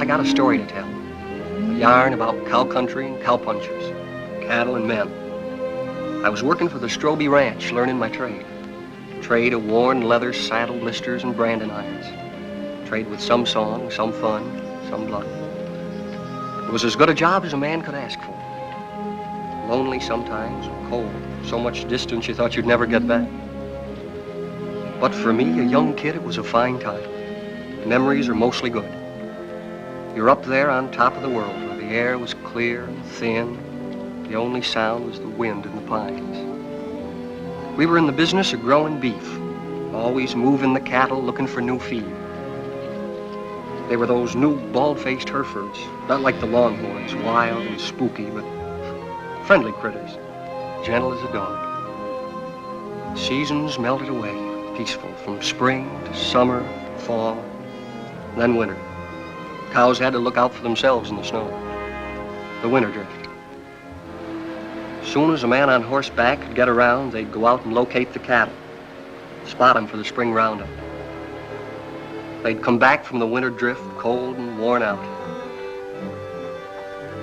got a story to tell. A yarn about cow country and cowpunchers, cattle and men. I was working for the Stroby Ranch, learning my trade. Trade of worn leather saddle blisters and branding irons. Trade with some song, some fun, some blood. It was as good a job as a man could ask for. Lonely sometimes, and cold. So much distance you thought you'd never get back. But for me, a young kid, it was a fine time. Memories are mostly good. You're up there on top of the world where the air was clear and thin. The only sound was the wind in the pines. We were in the business of growing beef, always moving the cattle, looking for new feed. They were those new bald-faced Herefords, not like the Longhorns, wild and spooky, but friendly critters, gentle as a dog. Seasons melted away, peaceful, from spring to summer, fall, then winter. Cows had to look out for themselves in the snow. The winter drift. As soon as a man on horseback could get around, they'd go out and locate the cattle, spot them for the spring roundup. They'd come back from the winter drift, cold and worn out.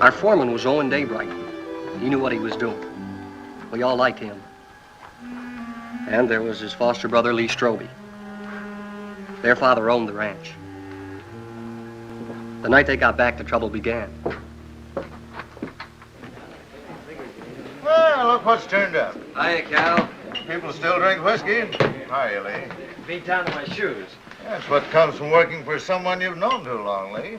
Our foreman was Owen Daybright. He knew what he was doing. We all liked him. And there was his foster brother, Lee Stroby. Their father owned the ranch. The night they got back, the trouble began. Well, look what's turned up. Hiya, Cal. People still drink whiskey. Hiya, Lee. Beat down to my shoes. That's what comes from working for someone you've known too long, Lee.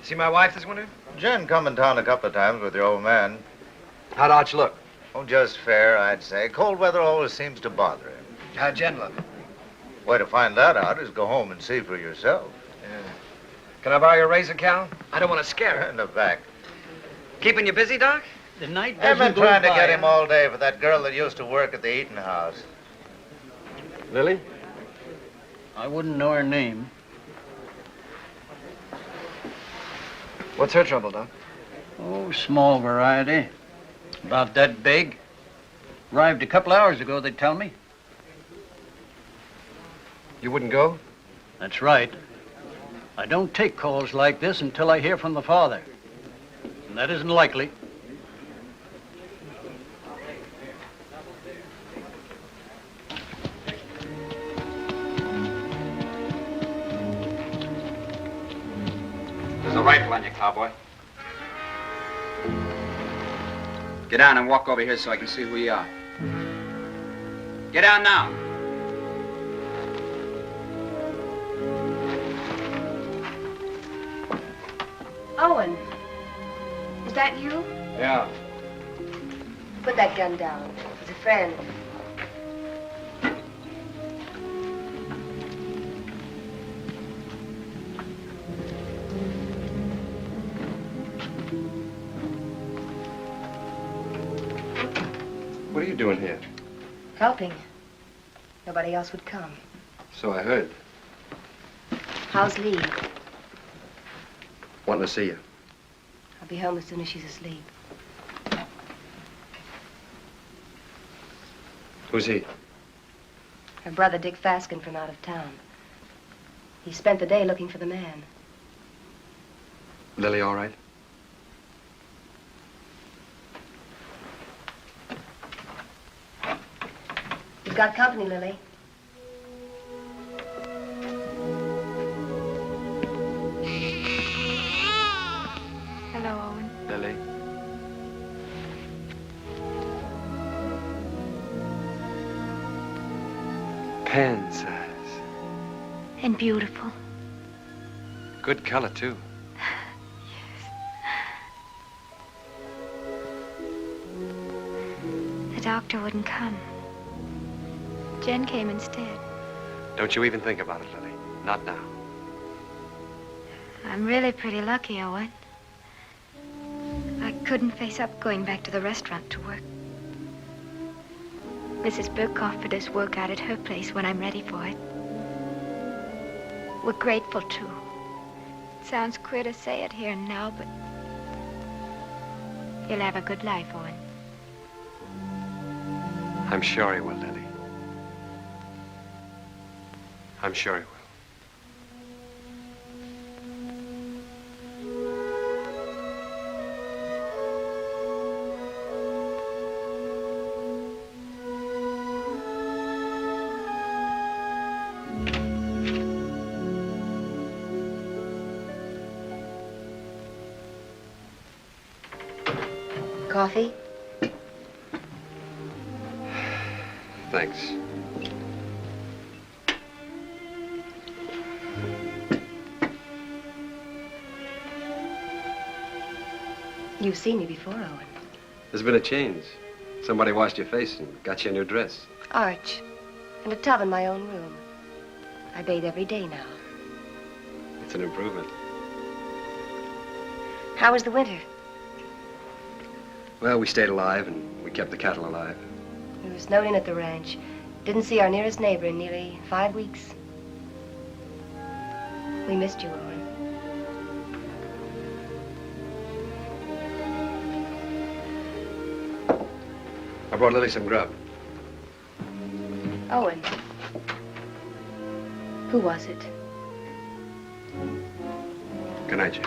See my wife this winter? Jen come in town a couple of times with your old man. How'd Arch look? Oh, just fair, I'd say. Cold weather always seems to bother him. How'd Jen look? Way to find that out is go home and see for yourself. Yeah. Can I borrow your razor, Cal? I don't want to scare her. In the back. Keeping you busy, Doc? The night I've doesn't been go trying to by, get him huh? all day for that girl that used to work at the eating house. Lily? I wouldn't know her name. What's her trouble, Doc? Oh, small variety. About that big. Arrived a couple hours ago, they tell me. You wouldn't go? That's right. I don't take calls like this until I hear from the father. And that isn't likely. There's a rifle on you, cowboy. Get down and walk over here so I can see who you are. Get down now. Owen, is that you? Yeah. Put that gun down. He's a friend. What are you doing here? Helping. Nobody else would come. So I heard. How's Lee? Wanting to see you. I'll be home as soon as she's asleep. Who's he? Her brother, Dick Faskin, from out of town. He spent the day looking for the man. Lily all right? You've got company, Lily. Hello, Owen. Lily. Pen size. And beautiful. Good color, too. The doctor wouldn't come. Jen came instead. Don't you even think about it, Lily. Not now. I'm really pretty lucky, Owen. I couldn't face up going back to the restaurant to work. Mrs. Burke offered us work out at her place when I'm ready for it. We're grateful, too. It sounds queer to say it here and now, but you'll have a good life, Owen. I'm sure he will, Lily. I'm sure he will. Coffee? Thanks. You've seen me before, Owen. There's been a change. Somebody washed your face and got you a new dress. Arch. And a tub in my own room. I bathe every day now. It's an improvement. How was the winter? Well, we stayed alive and we kept the cattle alive. We were snowed in at the ranch. Didn't see our nearest neighbor in nearly 5 weeks. We missed you, Owen. I brought Lily some grub. Owen. Who was it? Good night, Jim.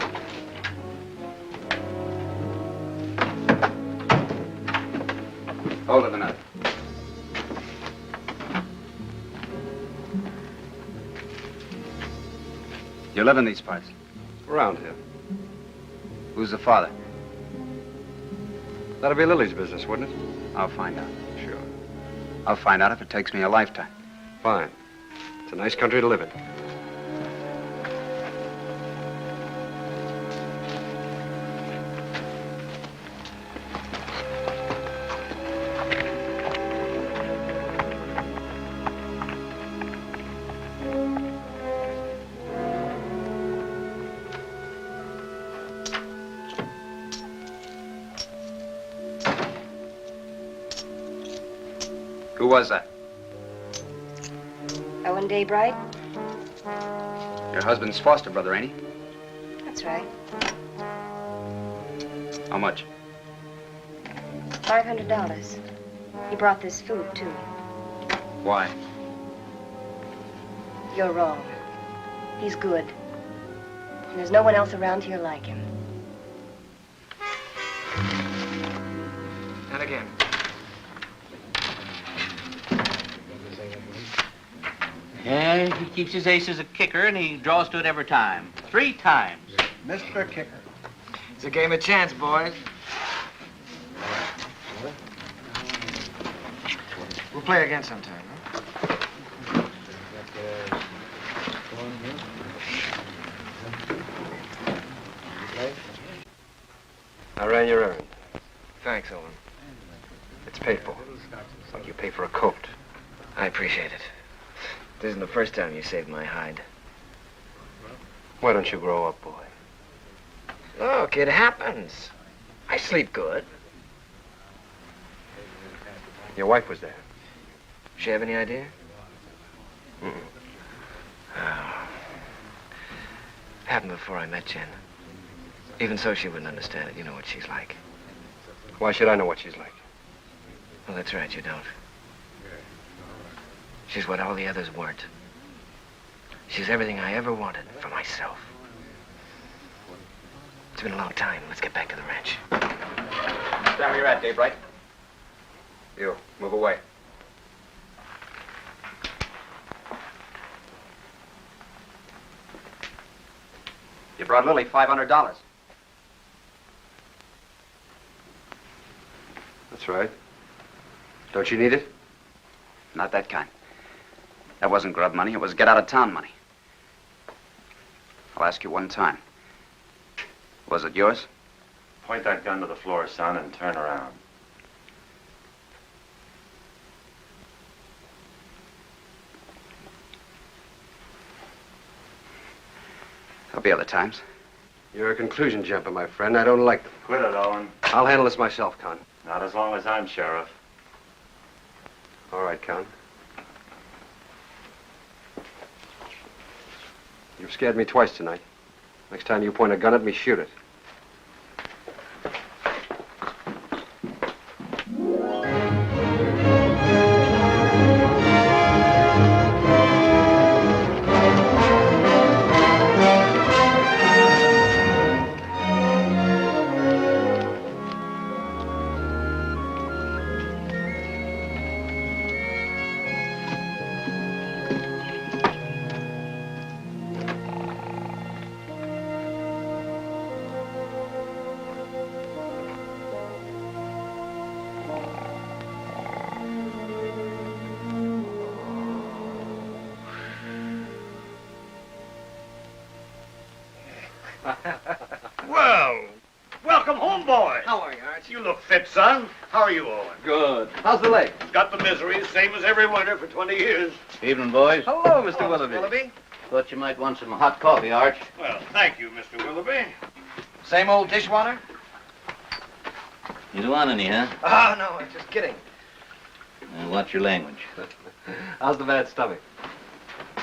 Hold it a minute. You live in these parts? Around here. Who's the father? That'll be Lily's business, wouldn't it? I'll find out. Sure. I'll find out if it takes me a lifetime. Fine. It's a nice country to live in. Who was that? Owen Daybright? Your husband's foster brother, ain't he? That's right. How much? $500. He brought this food, too. Why? You're wrong. He's good. And there's no one else around here like him. And again. Yeah, he keeps his ace as a kicker, and he draws to it every time. 3 times. Mr. Kicker. It's a game of chance, boys. We'll play again sometime, huh? I ran your errand. Thanks, Owen. It's paid for. Like you pay for a coat. I appreciate it. This isn't the first time you saved my hide. Why don't you grow up, boy? Look, it happens. I sleep good. Your wife was there. She have any idea? Mm-mm. Oh. Happened before I met Jen. Even so, she wouldn't understand it. You know what she's like. Why should I know what she's like? Well, that's right, you don't. She's what all the others weren't. She's everything I ever wanted for myself. It's been a long time. Let's get back to the ranch. Stand where you're at, Daybright. You, move away. You brought Lily $500. That's right. Don't you need it? Not that kind. That wasn't grub money. It was get-out-of-town money. I'll ask you one time. Was it yours? Point that gun to the floor, son, and turn around. There'll be other times. You're a conclusion jumper, my friend. I don't like them. Quit it, Owen. I'll handle this myself, Con. Not as long as I'm sheriff. All right, Con. You've scared me twice tonight. Next time you point a gun at me, shoot it. Well, welcome home, boys. How are you, Arch? You look fit, son. How are you, Owen? Good. How's the leg? Got the misery, same as every winter for 20 years. Evening, boys. Hello, Mr. Willoughby. Thought you might want some hot coffee, Arch. Well, thank you, Mr. Willoughby. Same old dishwater? You don't want any, huh? Oh, no, I'm just kidding. Watch your language. How's the bad stomach?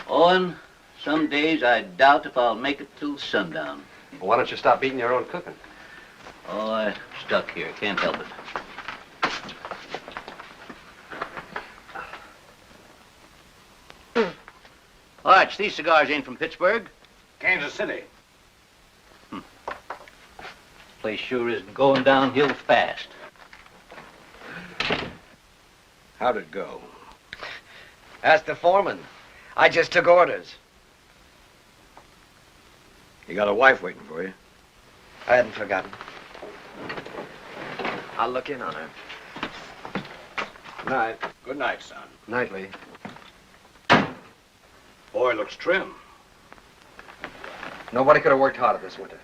Owen, some days I doubt if I'll make it till sundown. Well, why don't you stop eating your own cooking? Oh, I'm stuck here. Can't help it. Arch, these cigars ain't from Pittsburgh. Kansas City. Place sure is going downhill fast. How'd it go? Ask the foreman. I just took orders. You got a wife waiting for you. I hadn't forgotten. I'll look in on her. Night. Good night, son. Nightly. Boy looks trim. Nobody could have worked harder this winter.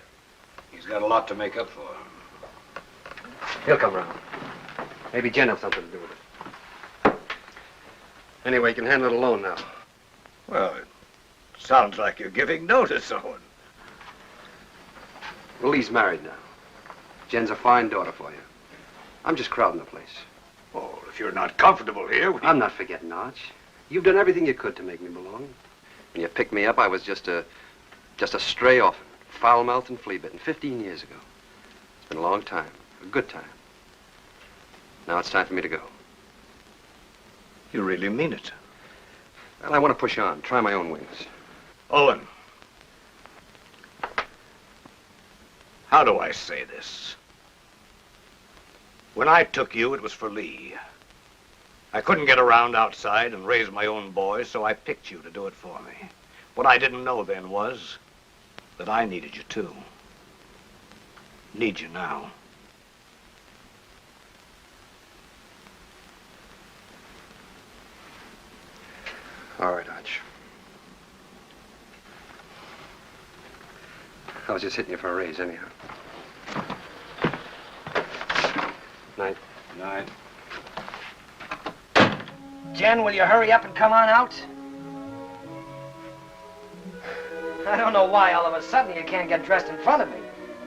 He's got a lot to make up for. He'll come round. Maybe Jen will have something to do with it. Anyway, you can handle it alone now. Well, it sounds like you're giving notice, Owen. Well, Lee's married now. Jen's a fine daughter for you. I'm just crowding the place. Oh, if you're not comfortable here, I'm not forgetting, Arch. You've done everything you could to make me belong. When you picked me up, I was just a stray orphan, foul-mouthed and flea-bitten, 15 years ago. It's been a long time, a good time. Now it's time for me to go. You really mean it. Well, I want to push on, try my own wings. Owen. How do I say this? When I took you, it was for Lee. I couldn't get around outside and raise my own boys, so I picked you to do it for me. What I didn't know then was that I needed you too. Need you now. All right, Arch. I was just hitting you for a raise, anyhow. Night. Night. Jen, will you hurry up and come on out? I don't know why all of a sudden you can't get dressed in front of me.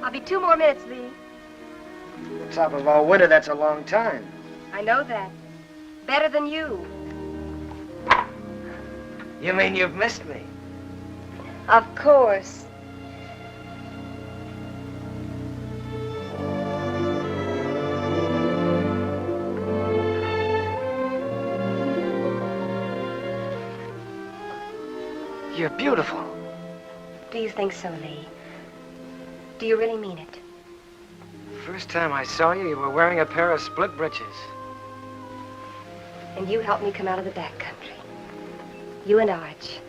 I'll be 2 more minutes, Lee. The top of all winter, that's a long time. I know that. Better than you. You mean you've missed me? Of course. You're beautiful. Do you think so, Lee? Do you really mean it? First time I saw you, you were wearing a pair of split breeches. And you helped me come out of the back country. You and Arch.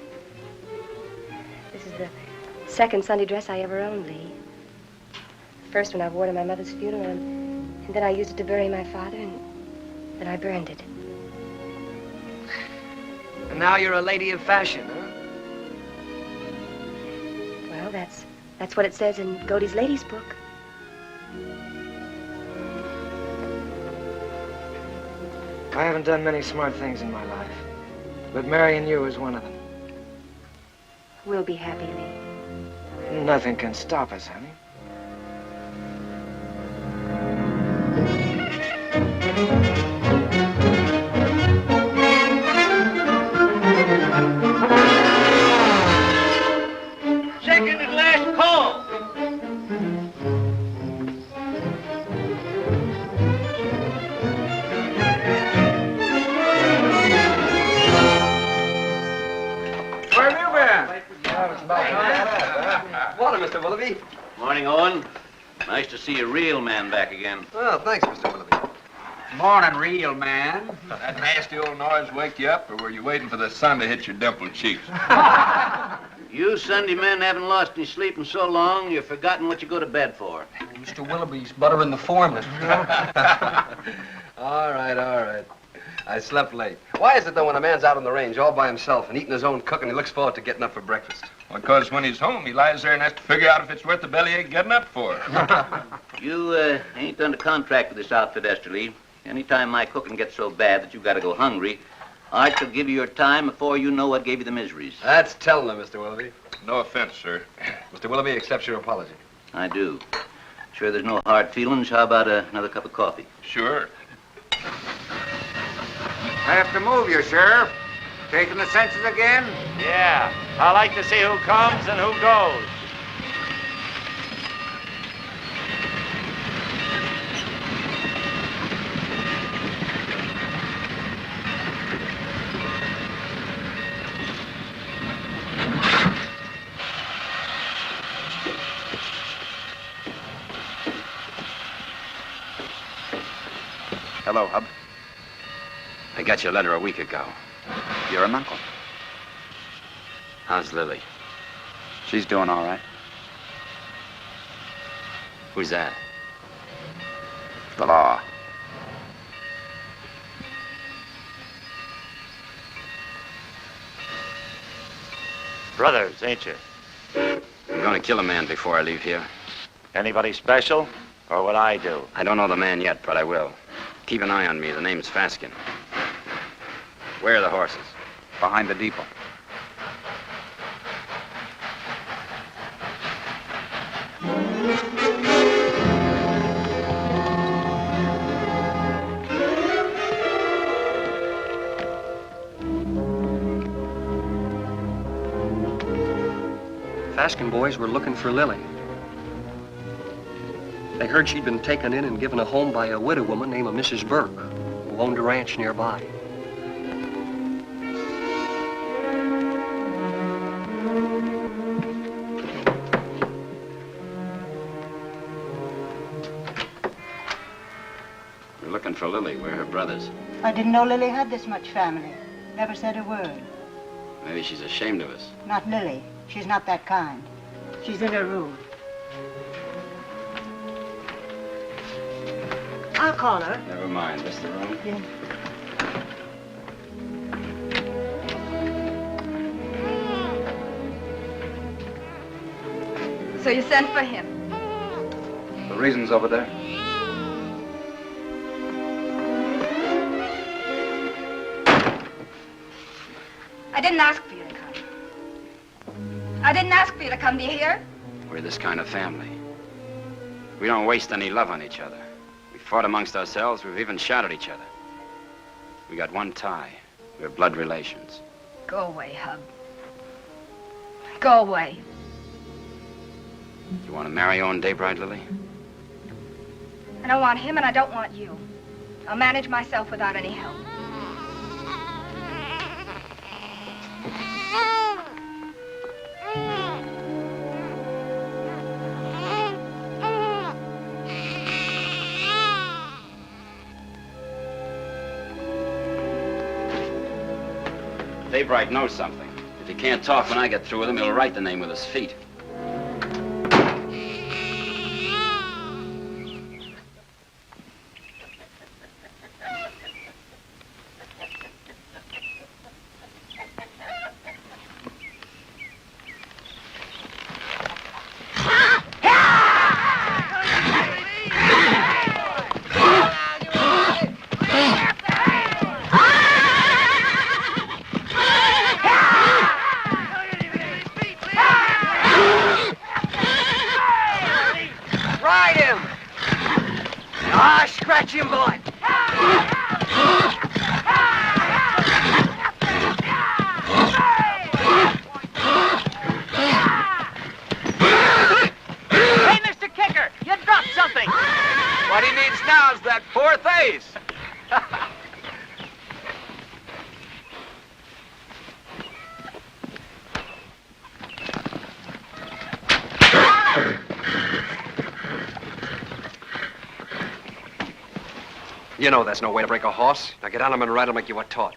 This is the second Sunday dress I ever owned, Lee. First one I wore to my mother's funeral, and then I used it to bury my father, and then I burned it. And now you're a lady of fashion, huh? Well, that's what it says in Godey's Ladies book. I haven't done many smart things in my life, but marrying you is one of them. We'll be happy, Lee. Nothing can stop us, honey. Second and last call. Where have you been? Water, Mr. Willoughby. Morning, Owen. Nice to see a real man back again. Well, thanks, Mr. Willoughby. Morning, real man. That nasty old noise wake you up, or were you waiting for the sun to hit your dimpled cheeks? You Sunday men haven't lost any sleep in so long, you've forgotten what you go to bed for. Mr. Willoughby's buttering the foreman. All right, all right. I slept late. Why is it, though, when a man's out on the range all by himself and eating his own cooking, he looks forward to getting up for breakfast? Because when he's home, he lies there and has to figure out if it's worth the bellyache getting up for. You ain't done a contract with this outfit, Esterly. Anytime my cooking gets so bad that you got to go hungry, I shall give you your time before you know what gave you the miseries. That's telling him, Mr. Willoughby. No offense, sir. Mr. Willoughby accepts your apology. I do. Sure there's no hard feelings. How about another cup of coffee? Sure. I have to move you, Sheriff. Taking the census again? Yeah. I like to see who comes and who goes. Hello, Hub. I got your letter a week ago. You're an uncle. How's Lily? She's doing all right. Who's that? The law. Brothers, ain't you? I'm gonna kill a man before I leave here. Anybody special? Or what I do? I don't know the man yet, but I will. Keep an eye on me. The name's Faskin. Where are the horses? Behind the depot. Faskin boys were looking for Lily. They heard she'd been taken in and given a home by a widow woman named Mrs. Burke, who owned a ranch nearby. We're looking for Lily. We're her brothers. I didn't know Lily had this much family. Never said a word. Maybe she's ashamed of us. Not Lily. She's not that kind. She's in her room. I'll call her. Never mind. This the room? Yeah. So you sent for him? The reason's over there. I didn't ask for you to come. I didn't ask for you to come. Do you hear? We're this kind of family. We don't waste any love on each other. We fought amongst ourselves. We've even shot at each other. We got one tie. We're blood relations. Go away, Hub. Go away. You want to marry Owen Daybright, Lily? I don't want him and I don't want you. I'll manage myself without any help. Daybright knows something. If he can't talk when I get through with him, he'll write the name with his feet. You know that's no way to break a horse. Now get on him and ride him like you were taught.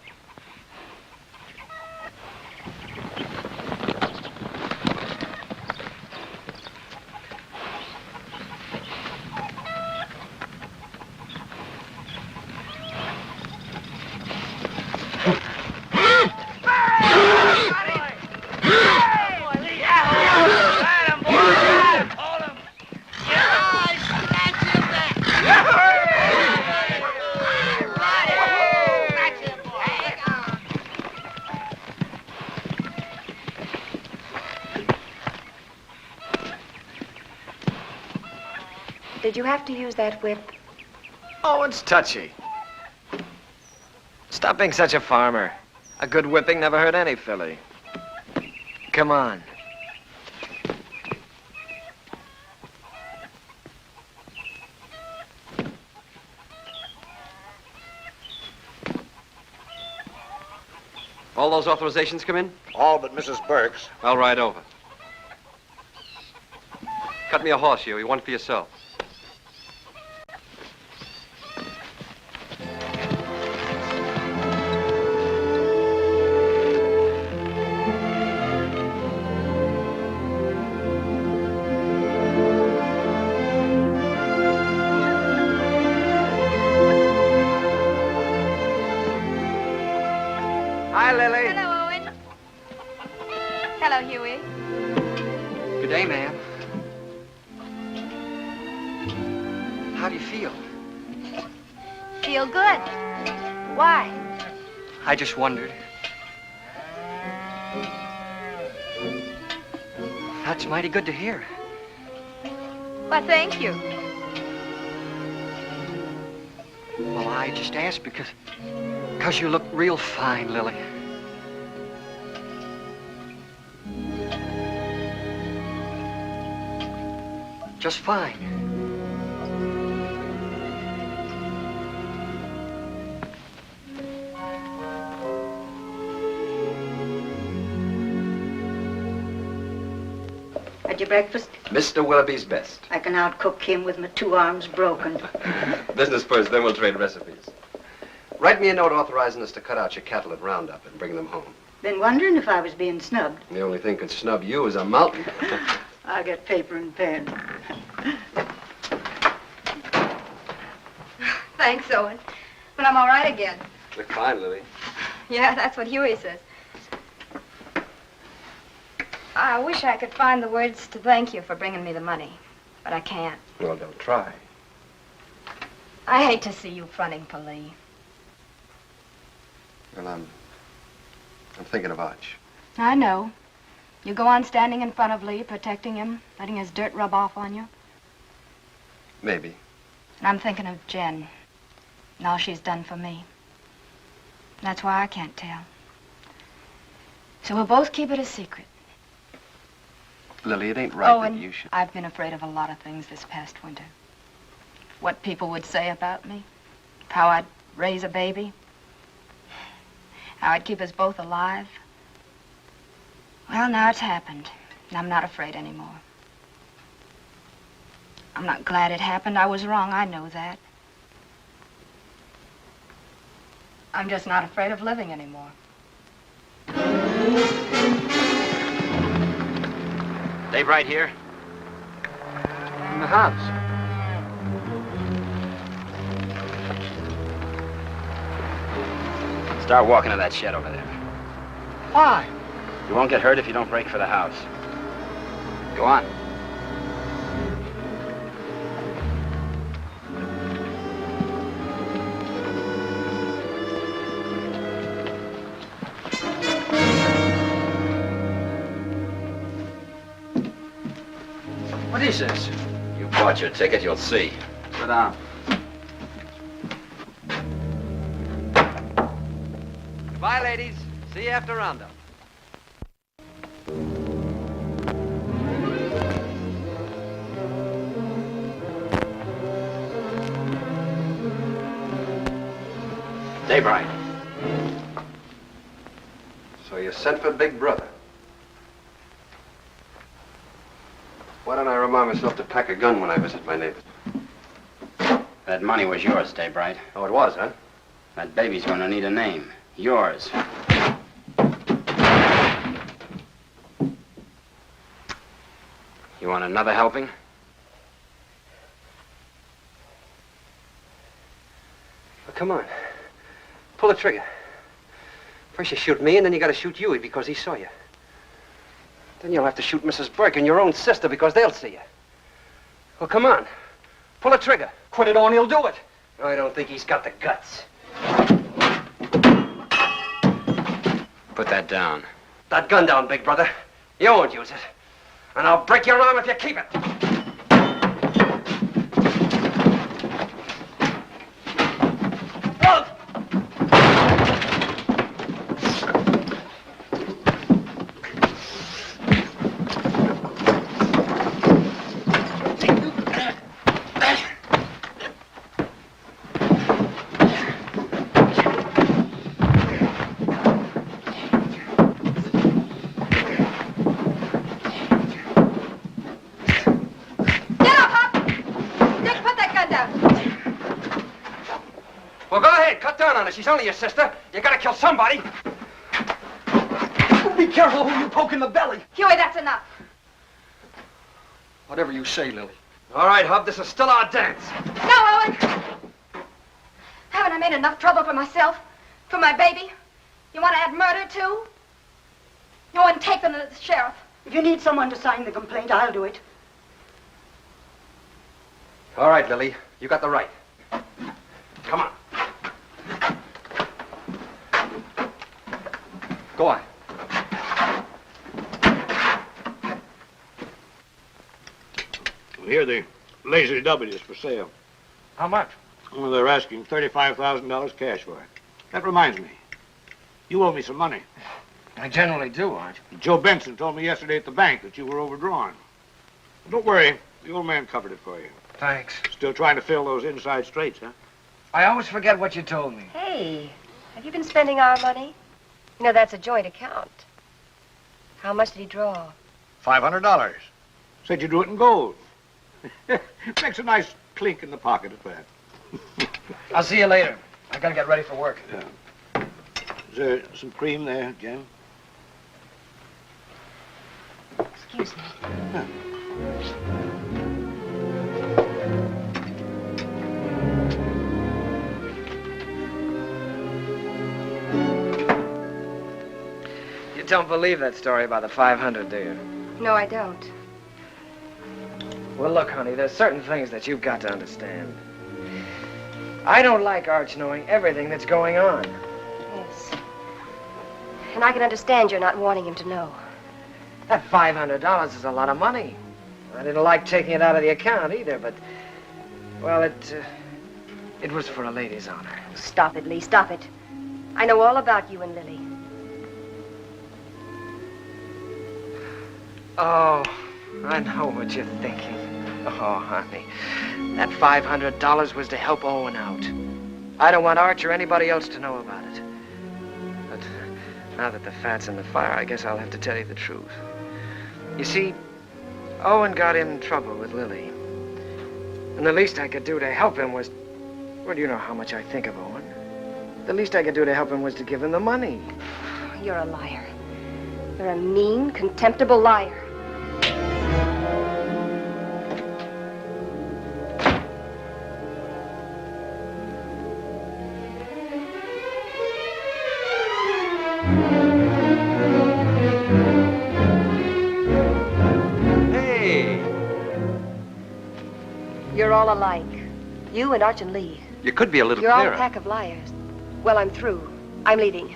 Did you have to use that whip? Oh, it's touchy. Stop being such a farmer. A good whipping never hurt any filly. Come on. All those authorizations come in? All but Mrs. Burke's. I'll ride over. Cut me a horse, Huey. One for yourself. Hi, Lily. Hello, Owen. Hello, Huey. Good day, ma'am. How do you feel? Feel good. Why? I just wondered. That's mighty good to hear. Why, thank you. Well, I just asked because you look real fine, Lily. Just fine. Had your breakfast? Mr. Willoughby's best. I can outcook him with my 2 arms broken. Business first, then we'll trade recipes. Write me a note authorizing us to cut out your cattle at roundup and bring them home. Been wondering if I was being snubbed. The only thing could snub you is a mountain. I'll get paper and pen. Thanks, Owen. But I'm all right again. Look fine, Lily. Yeah, that's what Huey says. I wish I could find the words to thank you for bringing me the money, but I can't. Well, don't try. I hate to see you fronting for Lee. Well, I'm thinking of Arch. I know. You go on standing in front of Lee, protecting him, letting his dirt rub off on you. Maybe. And I'm thinking of Jen and all she's done for me. That's why I can't tell. So we'll both keep it a secret. Lily, it ain't right Owen, that you should... I've been afraid of a lot of things this past winter. What people would say about me, how I'd raise a baby, how I'd keep us both alive. Well, now it's happened, and I'm not afraid anymore. I'm not glad it happened. I was wrong, I know that. I'm just not afraid of living anymore. Dave right here? In the house. Start walking to that shed over there. Why? You won't get hurt if you don't break for the house. Go on. What is this? You bought your ticket, you'll see. Sit down. Goodbye, ladies. See you after roundup. Dave Wright. So you sent for Big Brother. Why don't I remind myself to pack a gun when I visit my neighbors? That money was yours, Dave Wright. Oh, it was, huh? That baby's gonna need a name. Yours. You want another helping? Well, come on. Pull the trigger. First you shoot me, and then you gotta shoot Huey because he saw you. Then you'll have to shoot Mrs. Burke and your own sister because they'll see you. Well, come on. Pull the trigger. Quit it, Owen, he'll do it. I don't think he's got the guts. Put that down. That gun down, Big Brother. You won't use it. And I'll break your arm if you keep it. She's only your sister. You gotta kill somebody. Be careful who you poke in the belly. Huey, that's enough. Whatever you say, Lily. All right, Hub, this is still our dance. No, Owen! Haven't I made enough trouble for myself? For my baby? You want to add murder, too? Owen, take them to the sheriff. If you need someone to sign the complaint, I'll do it. All right, Lily. You got the right. Come on. Go on. Here, the Lazy W is for sale. How much? Well, they're asking $35,000 cash for it. That reminds me. You owe me some money. I generally do, Arch. Joe Benson told me yesterday at the bank that you were overdrawn. Don't worry. The old man covered it for you. Thanks. Still trying to fill those inside straights, huh? I always forget what you told me. Hey, have you been spending our money? You know, that's a joint account. How much did he draw? $500. Said you drew it in gold. Makes a nice clink in the pocket at that. I'll see you later. I gotta get ready for work. Yeah. Is there some cream there, Jen? Excuse me. Yeah. You don't believe that story about the 500, do you? No, I don't. Well, look, honey, there's certain things that you've got to understand. I don't like Arch knowing everything that's going on. Yes. And I can understand you're not wanting him to know. That $500 is a lot of money. I didn't like taking it out of the account either, but, well, it was for a lady's honor. Stop it, Lee, stop it. I know all about you and Lily. Oh, I know what you're thinking. Oh, honey, that $500 was to help Owen out. I don't want Arch or anybody else to know about it. But now that the fat's in the fire, I guess I'll have to tell you the truth. You see, Owen got in trouble with Lily. And the least I could do to help him was, well, you know how much I think of Owen. The least I could do to help him was to give him the money. You're a liar. You're a mean, contemptible liar. You're all alike. You and Arch and Lee. You could be a little You're all clearer. a pack of liars. Well, I'm through. I'm leaving.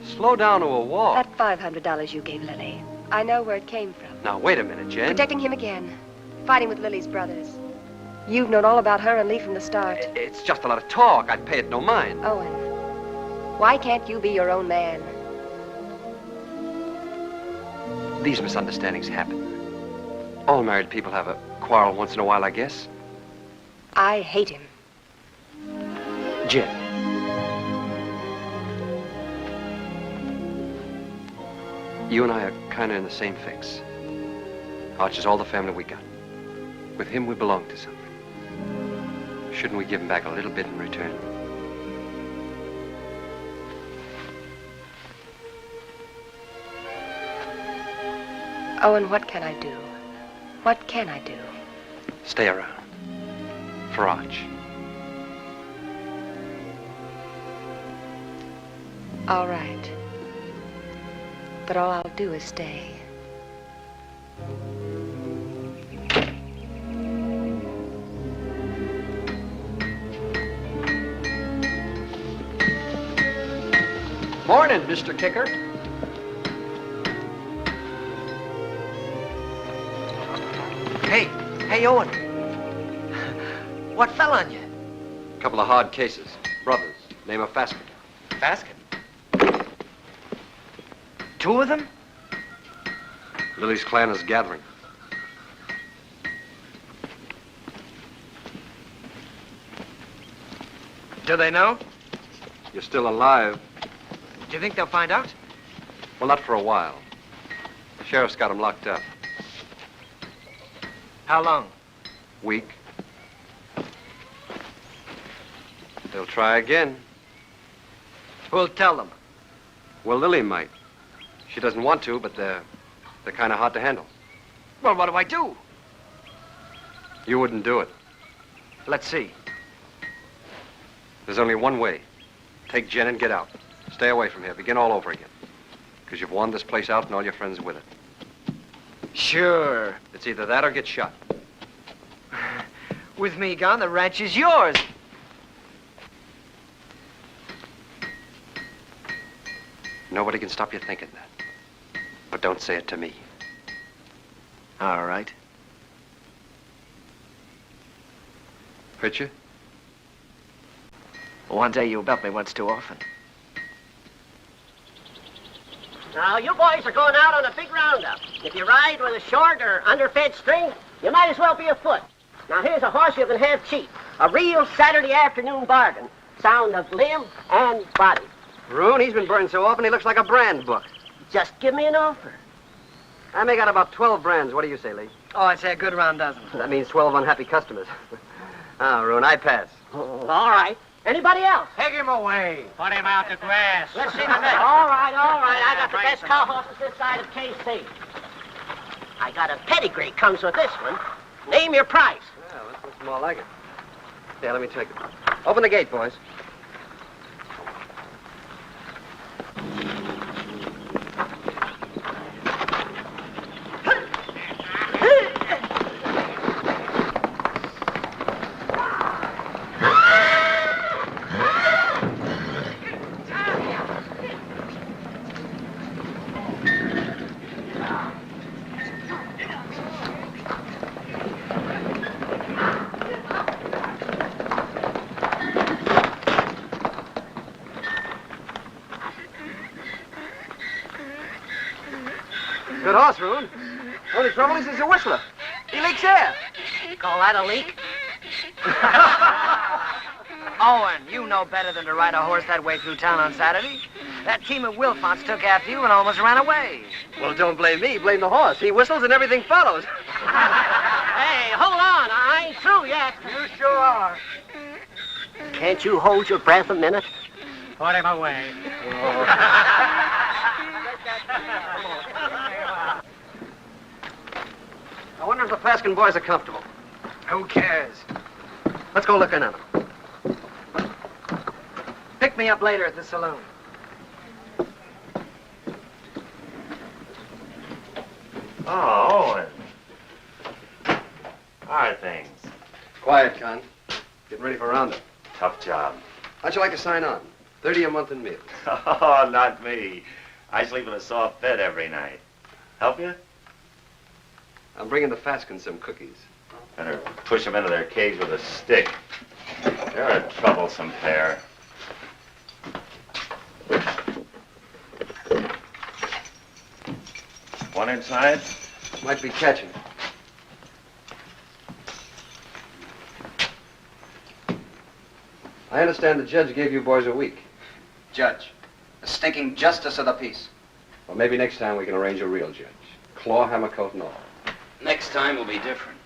Slow down to a walk. That $500 you gave Lily, I know where it came from. Now, wait a minute, Jen. Protecting him again. Fighting with Lily's brothers. You've known all about her and Lee from the start. It's just a lot of talk. I'd pay it no mind. Owen, why can't you be your own man? These misunderstandings happen. All married people have a quarrel once in a while, I guess. I hate him. Jen. You and I are kind of in the same fix. Arch is all the family we got. With him, we belong to something. Shouldn't we give him back a little bit in return? Owen, what can I do? What can I do? Stay around. For Arch. All right. But all I'll do is stay. Morning, Mr. Kicker. Hey, Owen. What fell on you? A couple of hard cases. Brothers. Name of Faskin. Basket. Two of them? Lily's clan is gathering. Do they know? You're still alive. Do you think they'll find out? Well, not for a while. The sheriff's got him locked up. How long? Week. They'll try again. Who'll tell them? Well, Lily might. She doesn't want to, but they're kind of hard to handle. Well, what do I do? You wouldn't do it. Let's see. There's only one way. Take Jen and get out. Stay away from here. Begin all over again. Because you've won this place out and all your friends with it. Sure. It's either that or get shot. With me gone, the ranch is yours. Nobody can stop you thinking that. But don't say it to me. All right. Hurt you? One day you'll bet me what's too often. Now, you boys are going out on a big roundup. If you ride with a short or underfed string, you might as well be afoot. Now, here's a horse you can have cheap. A real Saturday afternoon bargain. Sound of limb and body. Roon, he's been burned so often he looks like a brand book. Just give me an offer. I make out about 12 brands. What do you say, Lee? Oh, I'd say a good round dozen. That means 12 unhappy customers. Roon, I pass. Oh, all right. Anybody else? Take him away. Put him out to grass. Let's see the next. All right. I got the best cow horses this side of KC. I got a pedigree comes with this one. Name your price. Yeah, this looks more like it. Yeah, let me take it. Open the gate, boys. Good horse, Roon. Only trouble is he's a whistler. He leaks air. Call that a leak? Owen, you know better than to ride a horse that way through town on Saturday. That team of Wilfonts took after you and almost ran away. Well, don't blame me. Blame the horse. He whistles and everything follows. Hey, hold on. I ain't through yet. You sure are. Can't you hold your breath a minute? Put him away. I wonder if the Paskin boys are comfortable. Who cares? Let's go looking at them. Pick me up later at the saloon. Oh, Owen. How are things? Quiet, Con. Getting ready for roundup. Tough job. How'd you like to sign on? 30 a month in meals. Oh, not me. I sleep in a soft bed every night. Help you? I'm bringing the Faskins some cookies. Better push them into their cage with a stick. They're a troublesome pair. One inside? Might be catching. I understand the judge gave you boys a week. Judge, the stinking justice of the peace. Well, maybe next time we can arrange a real judge. Claw, hammer, coat, and all. Next time will be different.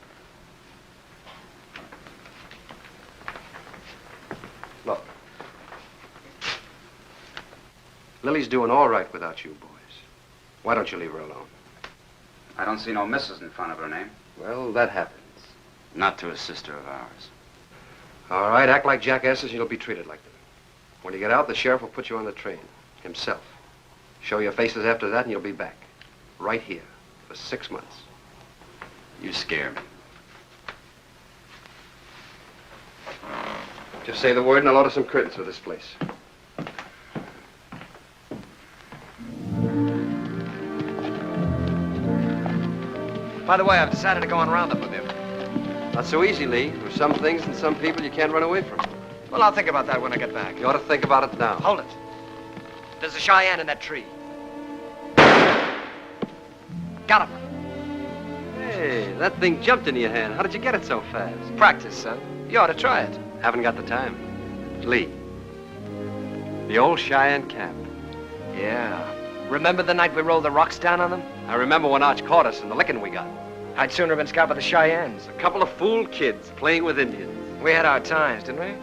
Look. Lily's doing all right without you boys. Why don't you leave her alone? I don't see no missus in front of her name. Well, that happens. Not to a sister of ours. All right, act like jackasses and you'll be treated like them. When you get out, the sheriff will put you on the train. Himself. Show your faces after that and you'll be back. Right here. For 6 months. You scare me. Just say the word and I'll order some curtains for this place. By the way, I've decided to go on roundup with you. Not so easy, Lee. There's some things and some people you can't run away from. Well, I'll think about that when I get back. You ought to think about it now. Hold it. There's a Cheyenne in that tree. Got him. Hey, that thing jumped into your hand. How did you get it so fast? Practice, son. You ought to try it. Haven't got the time. Lee. The old Cheyenne camp. Yeah. Remember the night we rolled the rocks down on them? I remember when Arch caught us and the licking we got. I'd sooner have been scalped by the Cheyennes. A couple of fool kids playing with Indians. We had our times, didn't we?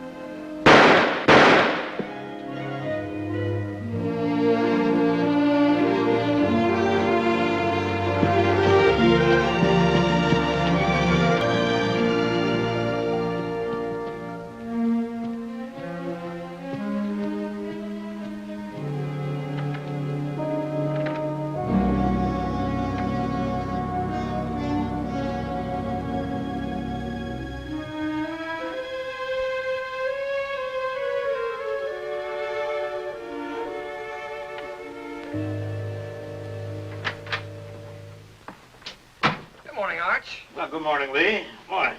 Arch. Well, good morning, Lee. Morning.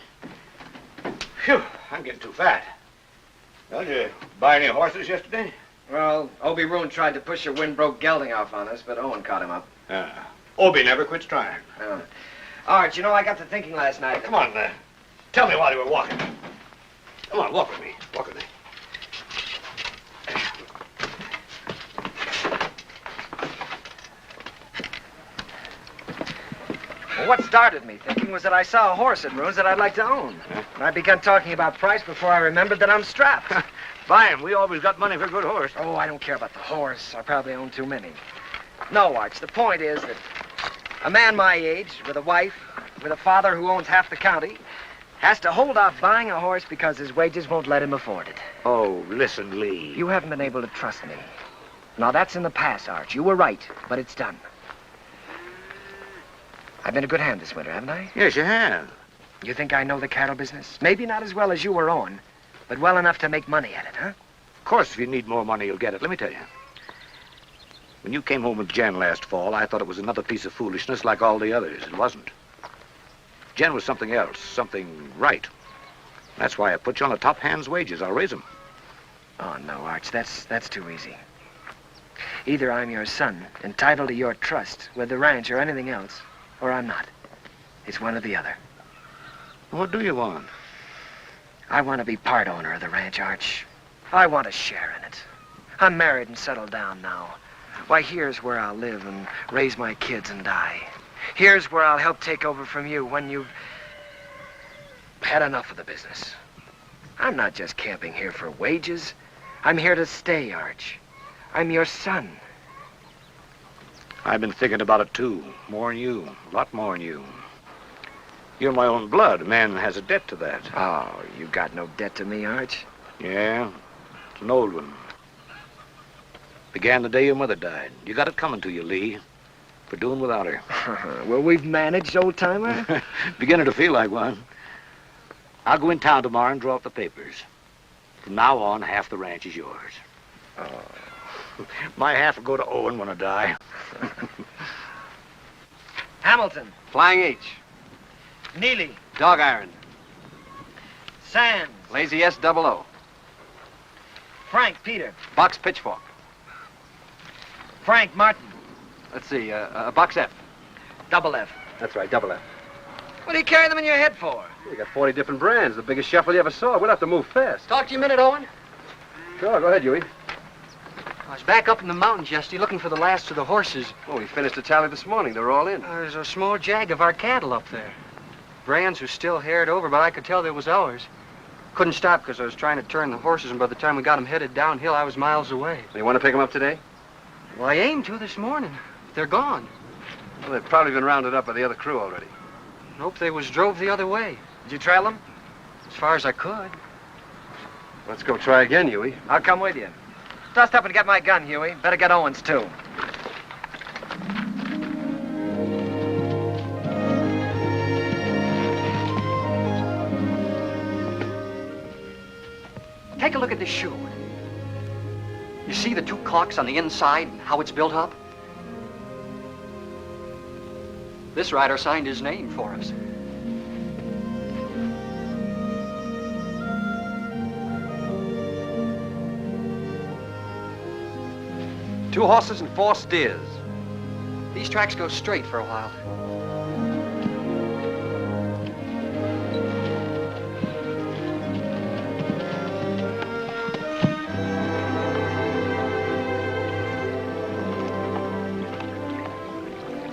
Phew, I'm getting too fat. Well, did you buy any horses yesterday? Well, Obie Roon tried to push a wind-broke gelding off on us, but Owen caught him up. Obie never quits trying. Arch, you know, I got to thinking last night. Come on, tell me while you were walking. Come on, walk with me. Walk with me. Well, what started me thinking was that I saw a horse at Roon's that I'd like to own. And I began talking about price before I remembered that I'm strapped. Buy him. We always got money for a good horse. Oh, I don't care about the horse. I probably own too many. No, Arch, the point is that a man my age, with a wife, with a father who owns half the county, has to hold off buying a horse because his wages won't let him afford it. Oh, listen, Lee. You haven't been able to trust me. Now, that's in the past, Arch. You were right, but it's done. I've been a good hand this winter, haven't I? Yes, you have. You think I know the cattle business? Maybe not as well as you or Owen, but well enough to make money at it, huh? Of course, if you need more money, you'll get it. Let me tell you. When you came home with Jen last fall, I thought it was another piece of foolishness like all the others. It wasn't. Jen was something else, something right. That's why I put you on the top hand's wages. I'll raise them. Oh, no, Arch, that's too easy. Either I'm your son, entitled to your trust with the ranch or anything else, or I'm not. It's one or the other. What do you want? I want to be part owner of the ranch, Arch. I want a share in it. I'm married and settled down now. Why, here's where I'll live and raise my kids and die. Here's where I'll help take over from you when you've had enough of the business. I'm not just camping here for wages. I'm here to stay, Arch. I'm your son. I've been thinking about it, too. More than you. A lot more than you. You're my own blood. A man has a debt to that. Oh, you got no debt to me, Arch. Yeah, it's an old one. Began the day your mother died. You got it coming to you, Lee, for doing without her. Well, we've managed, old-timer. Beginning to feel like one. I'll go in town tomorrow and draw up the papers. From now on, half the ranch is yours. Oh. My half will go to Owen when I die. Hamilton. Flying H. Neely. Dog Iron. Sands. Lazy S-00. Frank Peter. Box Pitchfork. Frank Martin. Let's see, Box F. Double F. That's right, double F. What do you carry them in your head for? We got 40 different brands, the biggest shuffle you ever saw. We'll have to move fast. Talk to you a minute, Owen. Sure, go ahead, Huey. I was back up in the mountains yesterday looking for the last of the horses. Oh, we finished the tally this morning. They're all in. There's a small jag of our cattle up there. Brands was still haired over, but I could tell they was ours. Couldn't stop because I was trying to turn the horses, and by the time we got them headed downhill, I was miles away. You want to pick them up today? Well, I aimed to this morning. They're gone. Well, they've probably been rounded up by the other crew already. Nope, they was drove the other way. Did you trail them? As far as I could. Let's go try again, Huey. I'll come with you. Dust up and get my gun, Huey. Better get Owen's, too. Take a look at this shoe. You see the two clocks on the inside and how it's built up? This rider signed his name for us. Two horses and 4 steers. These tracks go straight for a while.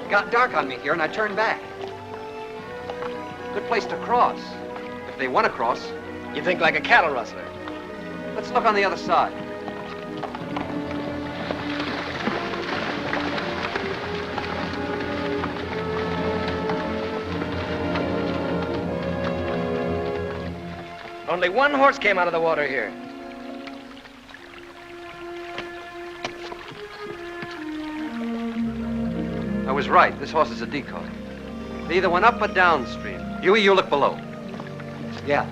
It got dark on me here and I turned back. Good place to cross. If they want to cross. You think like a cattle rustler. Let's look on the other side. Only one horse came out of the water here. I was right. This horse is a decoy. They either went up or downstream. Huey, you look below. Yeah.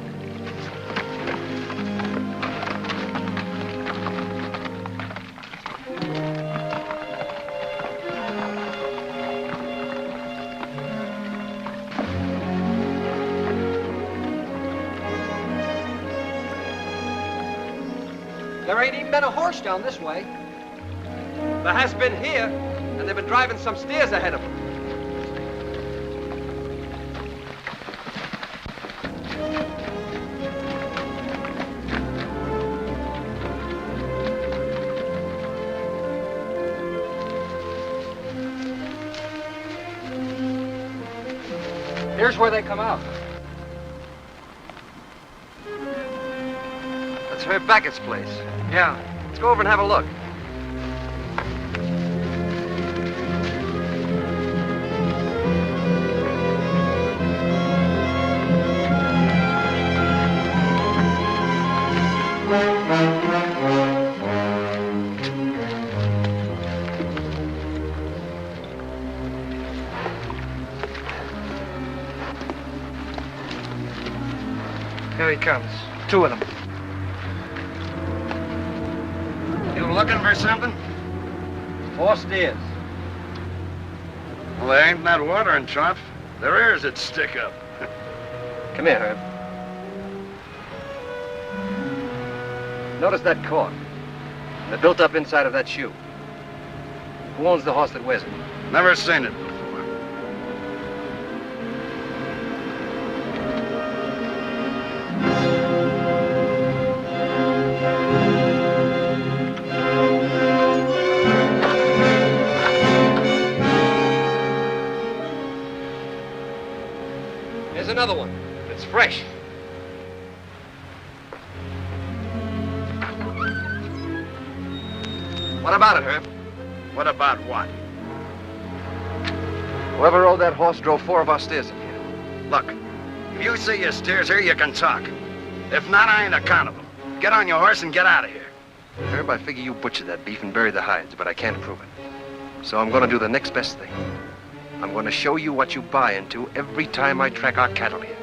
There ain't even been a horse down this way. There has been here, and they've been driving some steers ahead of them. Here's where they come out. That's Herb Beckett's place. Yeah. Let's go over and have a look. Here he comes. Two of them. You looking for something? 4 steers. Well, there ain't that water in trough. Their ears would stick up. Come here, Herb. Notice that cork. They're built up inside of that shoe. Who owns the horse that wears it? Never seen it before. Here's another one. It's fresh. What about it, Herb? What about what? Whoever rode that horse drove 4 of our steers in here. Look, if you see your steers here, you can talk. If not, I ain't accountable. Get on your horse and get out of here. Herb, I figure you butchered that beef and buried the hides, but I can't prove it. So I'm going to do the next best thing. I'm going to show you what you buy into every time I track our cattle here.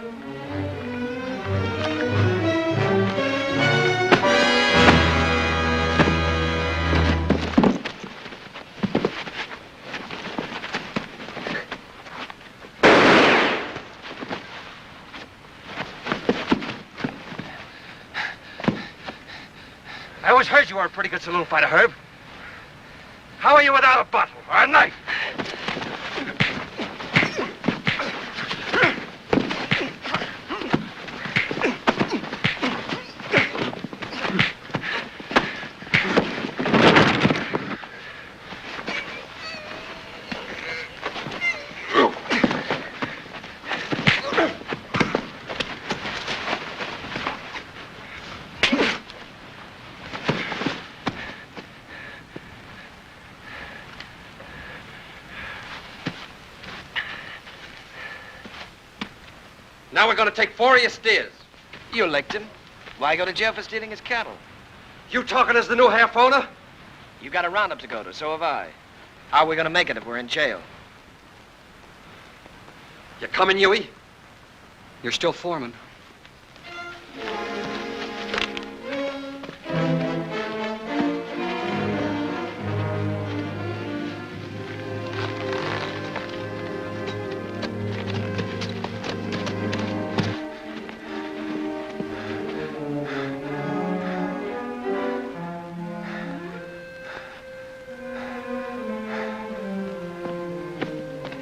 I always heard you were a pretty good saloon fighter, Herb. How are you without a bottle or a knife? Now we're going to take 4 of your steers. You licked him. Why go to jail for stealing his cattle? You talking as the new half owner? You got a roundup to go to, so have I. How are we gonna make it if we're in jail? You coming, Huey? You're still foreman.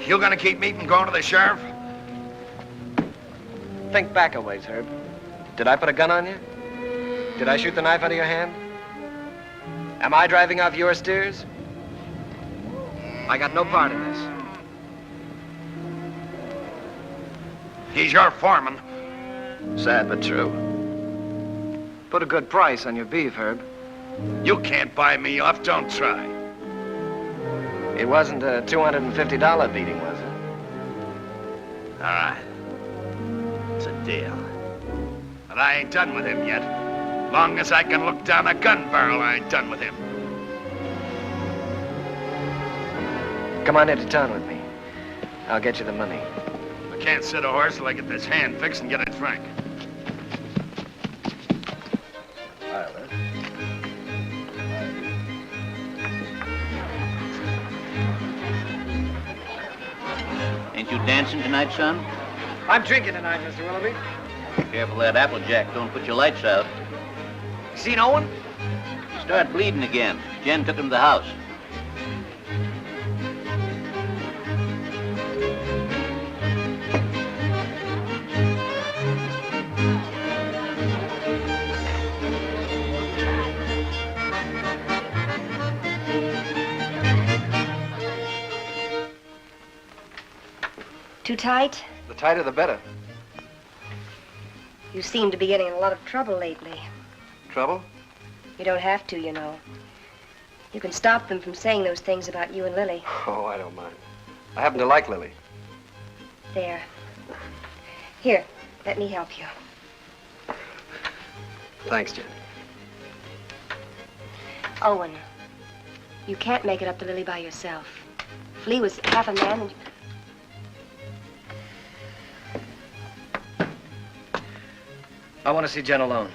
You gonna keep me from going to the sheriff? Think back a ways, Herb. Did I put a gun on you? Did I shoot the knife out of your hand? Am I driving off your steers? I got no part in this. He's your foreman. Sad but true. Put a good price on your beef, Herb. You can't buy me off, don't try. It wasn't a $250 beating, was it? All right. It's a deal. But I ain't done with him yet. Long as I can look down a gun barrel, I ain't done with him. Come on into town with me. I'll get you the money. I can't sit a horse till I get this hand fixed and get it frank. Ain't you dancing tonight, son? I'm drinking tonight, Mr. Willoughby. Careful that Applejack don't put your lights out. You seen Owen? Started bleeding again. Jen took him to the house. Too tight? The tighter, the better. You seem to be getting in a lot of trouble lately. Trouble? You don't have to, you know. You can stop them from saying those things about you and Lily. Oh, I don't mind. I happen to like Lily. There. Here, let me help you. Thanks, Jen. Owen, you can't make it up to Lily by yourself. Flea was half a man and... I want to see Jen alone.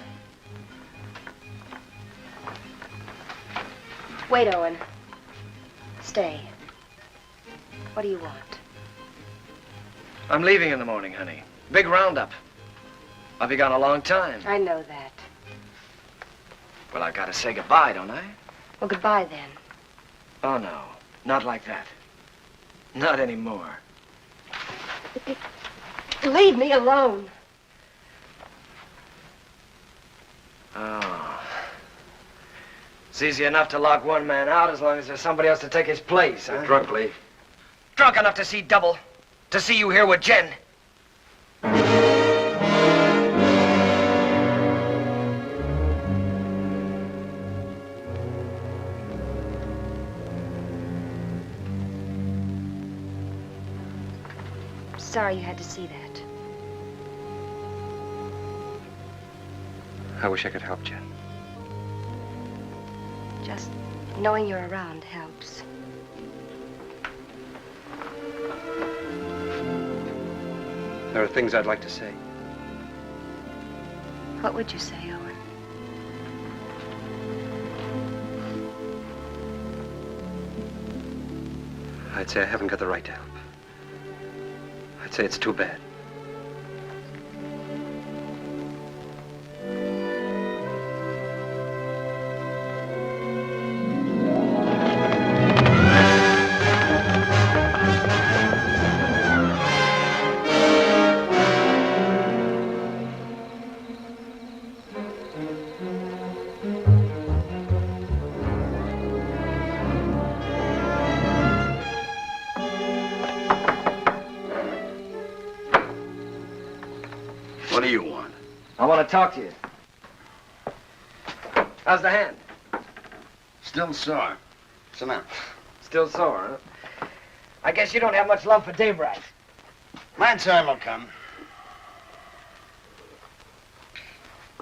Wait, Owen. Stay. What do you want? I'm leaving in the morning, honey. Big roundup. I'll be gone a long time. I know that. Well, I've got to say goodbye, don't I? Well, goodbye then. Oh, no. Not like that. Not anymore. Leave me alone. Oh. It's easy enough to lock one man out as long as there's somebody else to take his place, huh? You're drunk, Lee. Drunk enough to see double. To see you here with Jen. Sorry you had to see that. I wish I could help, Jen. Just knowing you're around helps. There are things I'd like to say. What would you say, Owen? I'd say I haven't got the right to help. I'd say it's too bad. What do you want? I want to talk to you. How's the hand? Still sore. Sit down. Still sore, huh? I guess you don't have much love for Daybright. My time will come.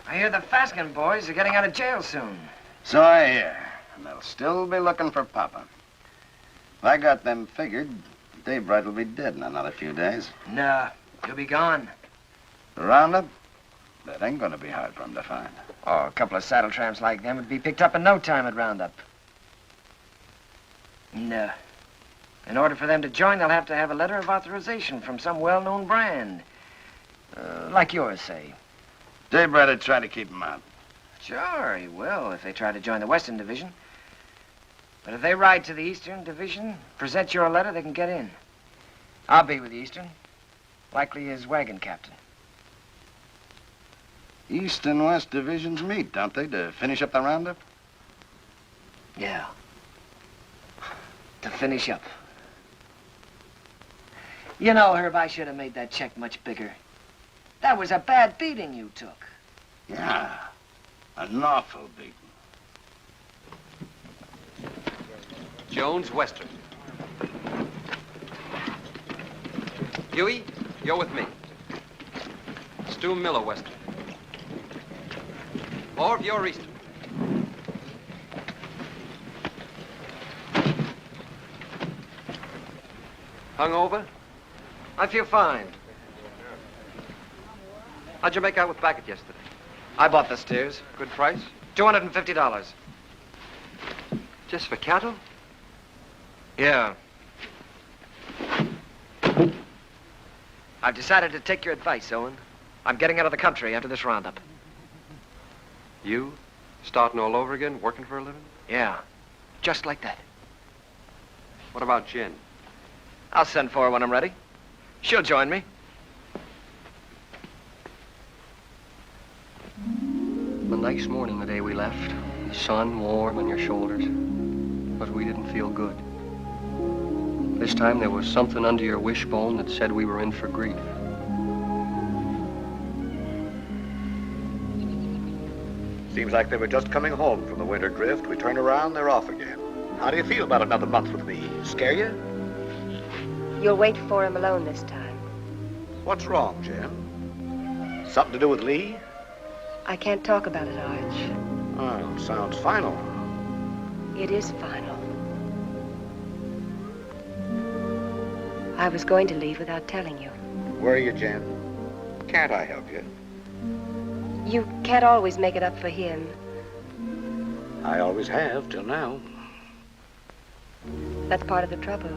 I hear the Faskin boys are getting out of jail soon. So I hear. And they'll still be looking for Papa. If I got them figured, Daybright will be dead in another few days. Nah, he'll be gone. The roundup? That ain't gonna be hard for him to find. Oh, a couple of saddle tramps like them would be picked up in no time at roundup. No. In order for them to join, they'll have to have a letter of authorization from some well-known brand. Like yours, say. Daybright would try to keep him out. Sure, he will, if they try to join the Western Division. But if they ride to the Eastern Division, present your letter, they can get in. I'll be with the Eastern. Likely his wagon captain. East and West divisions meet, don't they, to finish up the roundup? Yeah. To finish up. You know, Herb, I should have made that check much bigger. That was a bad beating you took. Yeah. An awful beating. Jones, Western. Huey, you're with me. Stu Miller, Western. Orv, you're Eastern. Hungover? I feel fine. How'd you make out with Backett yesterday? I bought the steers. Good price? $250. Just for cattle? Yeah. I've decided to take your advice, Owen. I'm getting out of the country after this roundup. You? Starting all over again, working for a living? Yeah, just like that. What about Jen? I'll send for her when I'm ready. She'll join me. The nice morning the day we left, the sun warm on your shoulders, but we didn't feel good. This time there was something under your wishbone that said we were in for grief. Seems like they were just coming home from the winter drift. We turn around, they're off again. How do you feel about another month with me? Scare you? You'll wait for him alone this time. What's wrong, Jen? Something to do with Lee? I can't talk about it, Arch. Oh, sounds final. It is final. I was going to leave without telling you. Where are you, Jen? Can't I help you? You can't always make it up for him. I always have, till now. That's part of the trouble.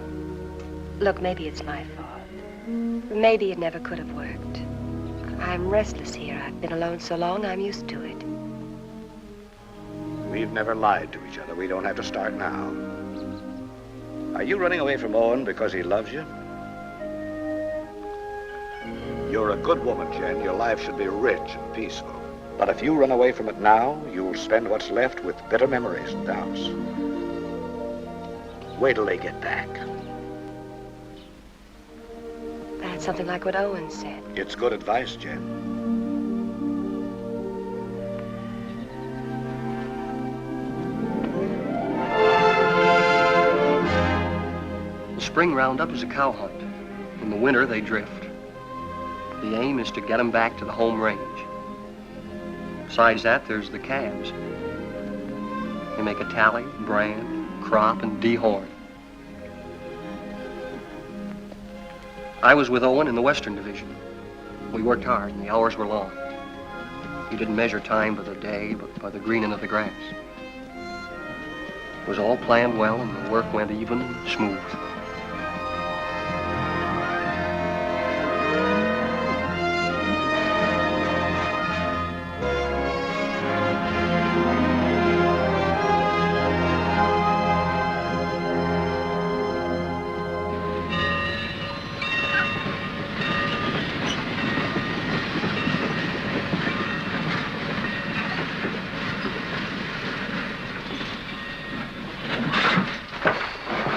Look, maybe it's my fault. Maybe it never could have worked. I'm restless here. I've been alone so long, I'm used to it. We've never lied to each other. We don't have to start now. Are you running away from Owen because he loves you? You're a good woman, Jen. Your life should be rich and peaceful. But if you run away from it now, you'll spend what's left with bitter memories and doubts. Wait till they get back. That's something like what Owen said. It's good advice, Jen. The spring roundup is a cow hunt. In the winter, they drift. The aim is to get them back to the home range. Besides that, there's the calves. They make a tally, brand, crop, and dehorn. I was with Owen in the Western Division. We worked hard, and the hours were long. He didn't measure time by the day, but by the greening of the grass. It was all planned well, and the work went even and smooth.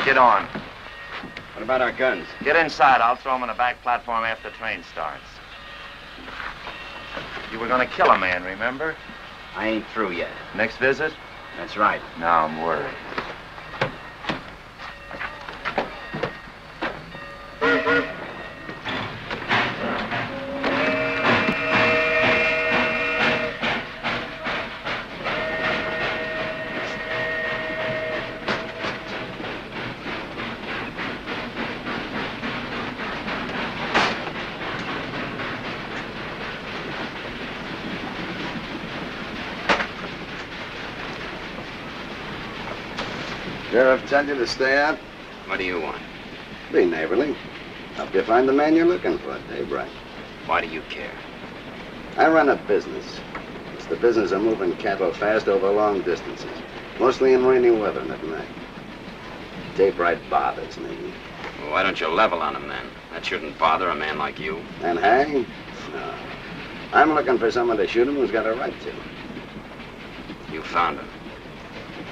Get on. What about our guns? Get inside. I'll throw them on the back platform after the train starts. You were going to kill a man, remember? I ain't through yet. Next visit? That's right. Now I'm worried. Sheriff tell you to stay out? What do you want? Be neighborly. Help you find the man you're looking for at daybreak. Why do you care? I run a business. It's the business of moving cattle fast over long distances, mostly in rainy weather and at night. Daybreak bothers me. Well, why don't you level on him then? That shouldn't bother a man like you. And hang? No. I'm looking for someone to shoot him who's got a right to. You found him.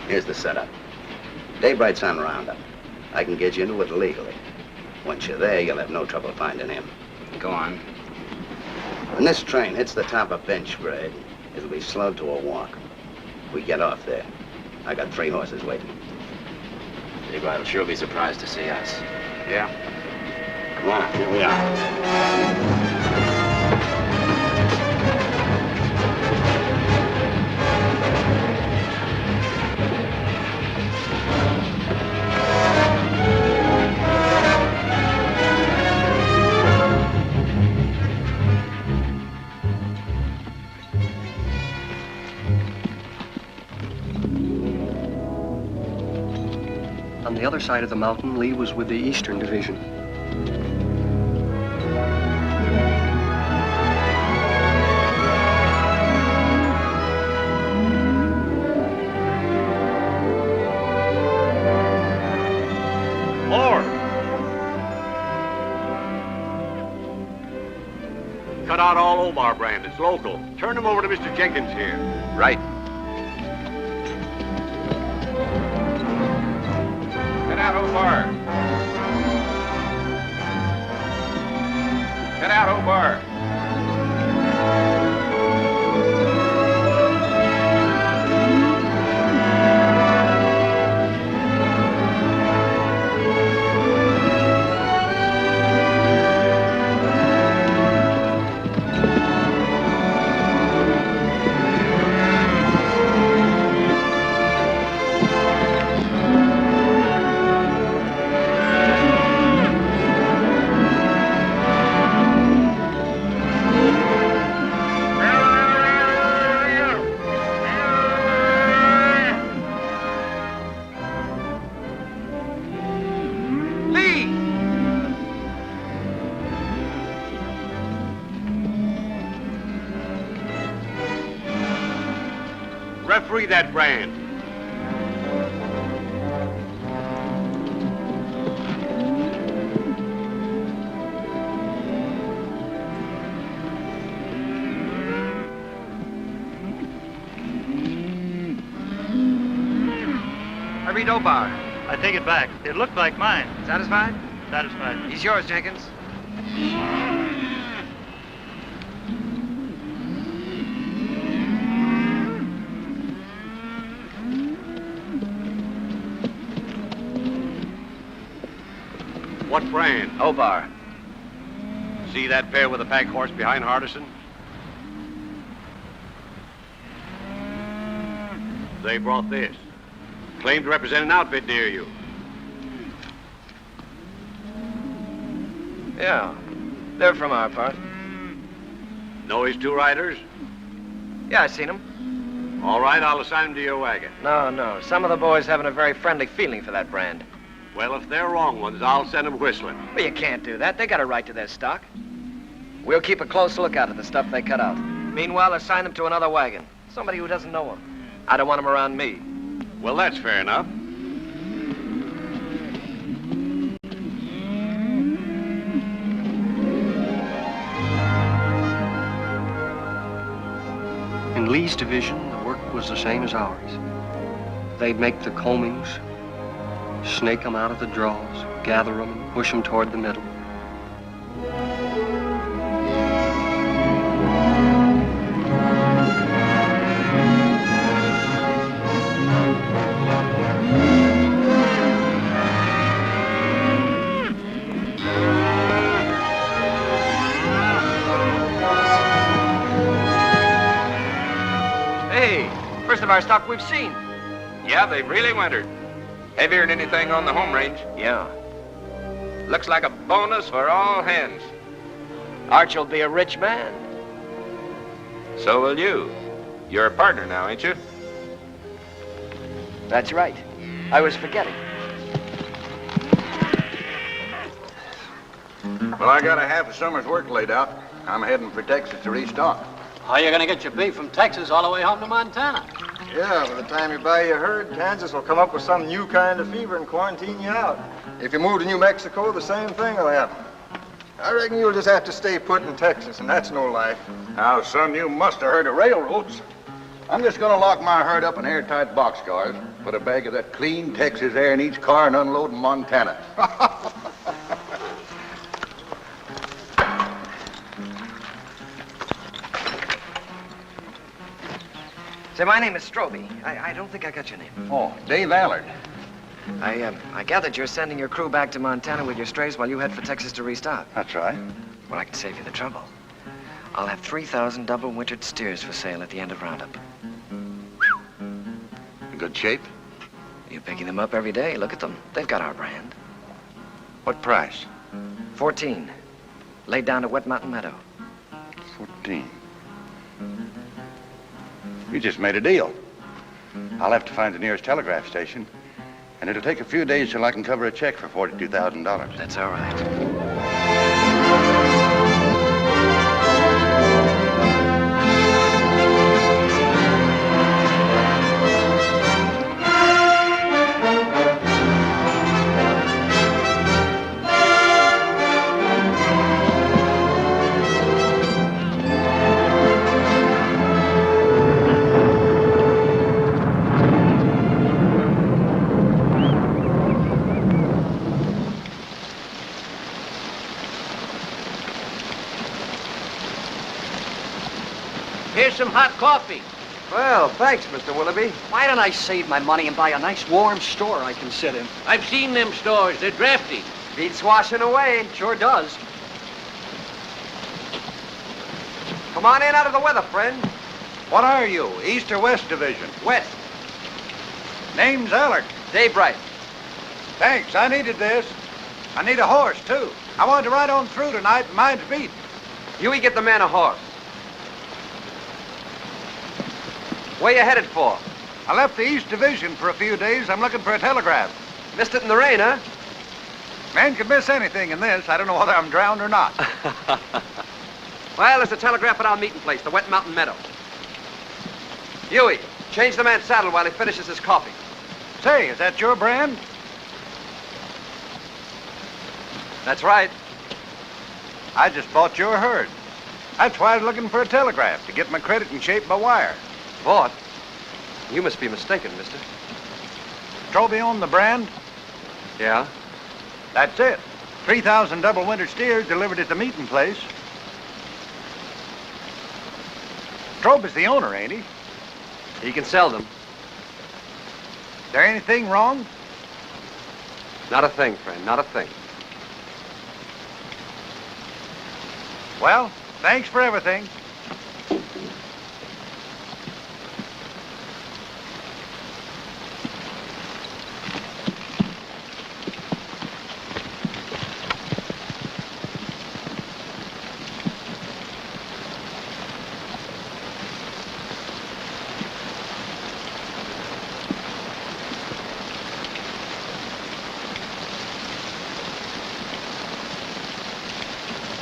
Here's the setup. Daybreak's on roundup. I can get you into it legally. Once you're there, you'll have no trouble finding him. Go on. When this train hits the top of bench grade, it'll be slowed to a walk. We get off there. I got 3 horses waiting. Daybreak will sure be surprised to see us. Yeah? Come on, here we are. On the other side of the mountain, Lee was with the Eastern Division. cut out all Omar brand. It's local. Turn them over to Mr. Jenkins here. Right. Get out, Omar. Get out, Omar. Referee that brand. I read Obar. I take it back. It looked like mine. Satisfied? Satisfied. He's yours, Jenkins. What brand? Obar. See that pair with the pack horse behind Hardison? They brought this. Claimed to represent an outfit near you. Yeah. They're from our part. Know his two riders? Yeah, I seen them. All right, I'll assign them to your wagon. No. Some of the boys haven't a very friendly feeling for that brand. Well, if they're wrong ones, I'll send them whistling. Well, you can't do that. They got a right to their stock. We'll keep a close lookout at the stuff they cut out. Meanwhile, assign them to another wagon. Somebody who doesn't know them. I don't want them around me. Well, that's fair enough. In Lee's division, the work was the same as ours. They'd make the combings, snake them out of the draws, gather them, and push them toward the middle. Hey, first of our stock we've seen. Yeah, they really wintered. Heavier than anything on the home range. Yeah. Looks like a bonus for all hands. Arch will be a rich man. So will you. You're a partner now, ain't you? That's right. I was forgetting. Well, I got a half a summer's work laid out. I'm heading for Texas to restock. How are you going to get your beef from Texas all the way home to Montana? Yeah, by the time you buy your herd, Kansas will come up with some new kind of fever and quarantine you out. If you move to New Mexico, the same thing will happen. I reckon you'll just have to stay put in Texas, and that's no life. Now, son, you must have heard of railroads. I'm just gonna lock my herd up in airtight boxcars, put a bag of that clean Texas air in each car, and unload in Montana. Say, my name is Stroby. I don't think I got your name. Oh, Dave Allard. I gathered you're sending your crew back to Montana with your strays while you head for Texas to restock. That's right. Well, I can save you the trouble. I'll have 3,000 double-wintered steers for sale at the end of roundup. In good shape? You're picking them up every day. Look at them. They've got our brand. What price? 14. Laid down to Wet Mountain Meadow. 14. You just made a deal. I'll have to find the nearest telegraph station, and it'll take a few days till I can cover a check for $42,000. That's all right. Here's some hot coffee. Well, thanks, Mr. Willoughby. Why don't I save my money and buy a nice warm store I can sit in? I've seen them stores. They're drafty. Beats washing away. Sure does. Come on in out of the weather, friend. What are you, East or West Division? West. Name's Allard. Daybright. Thanks, I needed this. I need a horse, too. I wanted to ride on through tonight, and mine's beat. Huey, get the man a horse. Where you headed for? I left the East Division for a few days. I'm looking for a telegraph. Missed it in the rain, huh? Man can miss anything in this. I don't know whether I'm drowned or not. Well, there's a telegraph at our meeting place, the Wet Mountain Meadow. Huey, change the man's saddle while he finishes his coffee. Say, is that your brand? That's right. I just bought your herd. That's why I was looking for a telegraph, to get my credit in shape by wire. Bought? You must be mistaken, mister. Strobe owned the brand? Yeah? That's it. 3,000 double winter steers delivered at the meeting place. Strobe's the owner, ain't he? He can sell them. Is there anything wrong? Not a thing, friend, not a thing. Well, thanks for everything.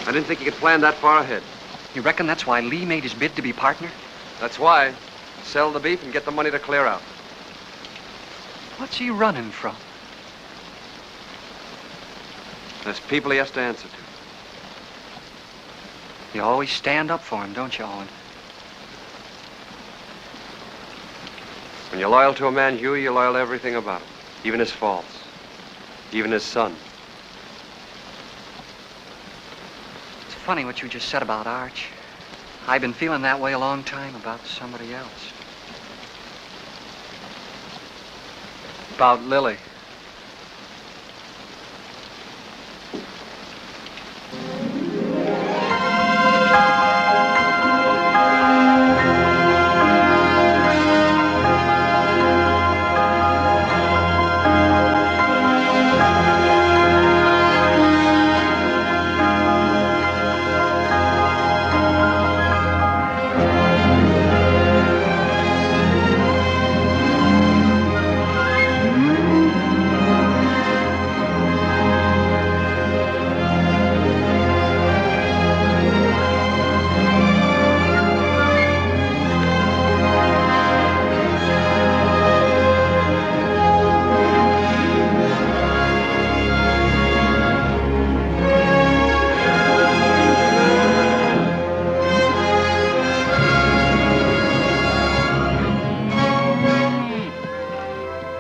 I didn't think you could plan that far ahead. You reckon that's why Lee made his bid to be partner? That's why. Sell the beef and get the money to clear out. What's he running from? There's people he has to answer to. You always stand up for him, don't you, Owen? When you're loyal to a man, Huey, you're loyal to everything about him. Even his faults. Even his son. It's funny what you just said about Arch. I've been feeling that way a long time about somebody else. About Lily.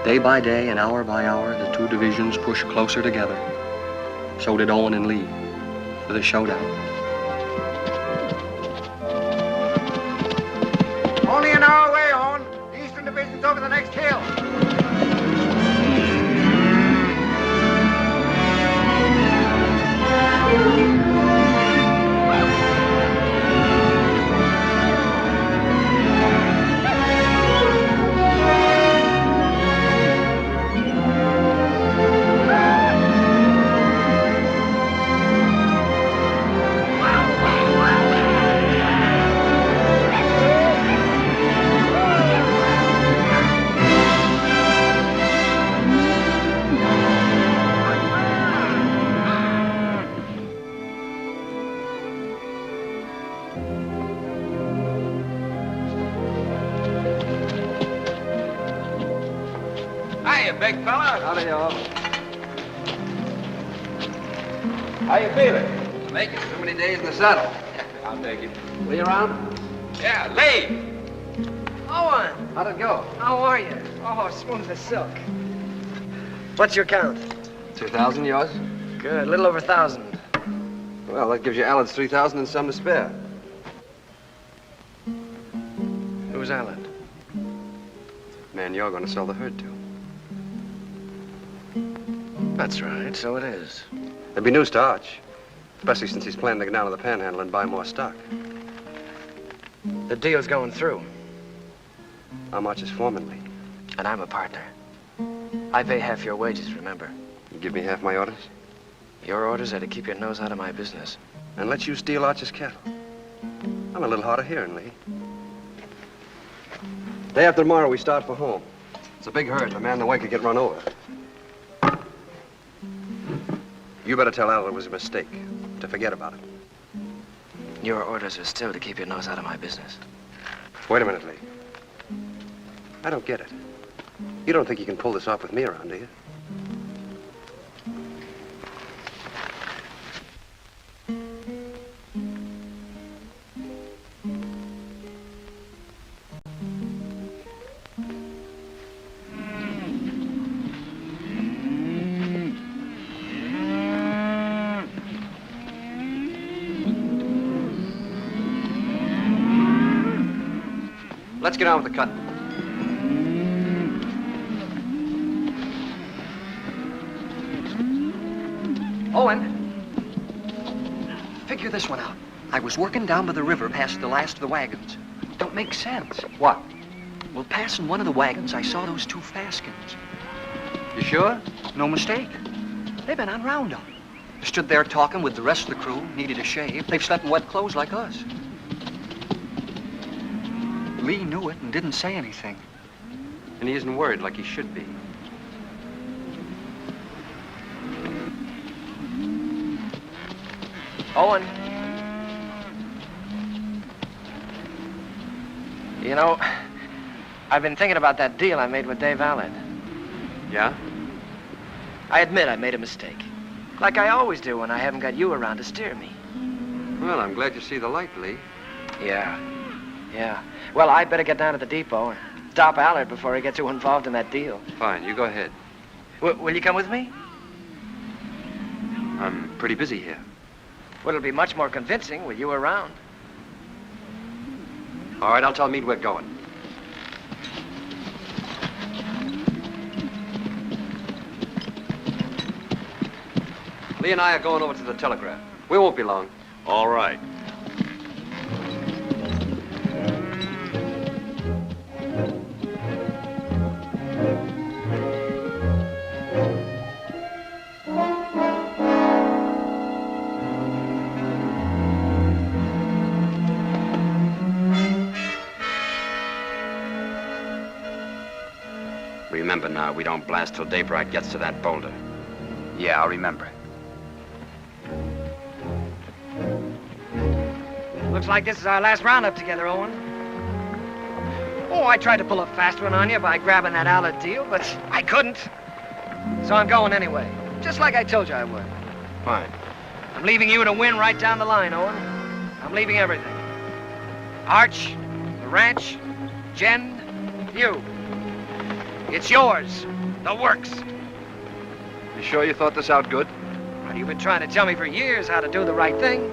Day by day and hour by hour, the two divisions pushed closer together. So did Owen and Lee, for the showdown. Only an hour away, Owen. The Eastern Division's over the next hill. Hiya, big fella. Howdy, y'all. How you feeling? Making too many days in the saddle. I'll take it. Lee around? Yeah, Lee. Owen! How'd it go? How are you? Oh, smooth as silk. What's your count? 2,000 yours? Good, a little over 1,000. Well, that gives you Allen's 3,000 and some to spare. Drew's Island. Man, you're going to sell the herd to. That's right, so it is. There'll be news to Arch, especially since he's planning to go down to the Panhandle and buy more stock. The deal's going through. I'm Arch's foreman, Lee. And I'm a partner. I pay half your wages, remember? You give me half my orders? Your orders are to keep your nose out of my business. And let you steal Arch's cattle. I'm a little hard of hearing, Lee. Day after tomorrow, we start for home. It's a big herd, and a man in the way could get run over. You better tell Al it was a mistake, to forget about it. Your orders are still to keep your nose out of my business. Wait a minute, Lee. I don't get it. You don't think you can pull this off with me around, do you? Let's get on with the cut. Owen, figure this one out. I was working down by the river past the last of the wagons. Don't make sense. What? Well, passing one of the wagons, I saw those two Faskins. You sure? No mistake. They've been on roundup. Stood there talking with the rest of the crew, needed a shave. They've slept in wet clothes like us. Lee knew it and didn't say anything. And he isn't worried like he should be. Owen. You know, I've been thinking about that deal I made with Dave Allen. Yeah? I admit I made a mistake. Like I always do when I haven't got you around to steer me. Well, I'm glad you see the light, Lee. Yeah. Well, I'd better get down to the depot and stop Allard before he gets too involved in that deal. Fine, you go ahead. Will you come with me? I'm pretty busy here. Well, it'll be much more convincing with you around. All right, I'll tell Meade we're going. Lee and I are going over to the telegraph. We won't be long. All right. Remember now, we don't blast till daybreak gets to that boulder. Yeah, I'll remember. Looks like this is our last roundup together, Owen. Oh, I tried to pull a fast one on you by grabbing that Allard deal, but I couldn't. So I'm going anyway, just like I told you I would. Fine. I'm leaving you to win right down the line, Owen. I'm leaving everything. Arch, the ranch, Jen, you. It's yours, the works. You sure you thought this out good? Well, you've been trying to tell me for years how to do the right thing.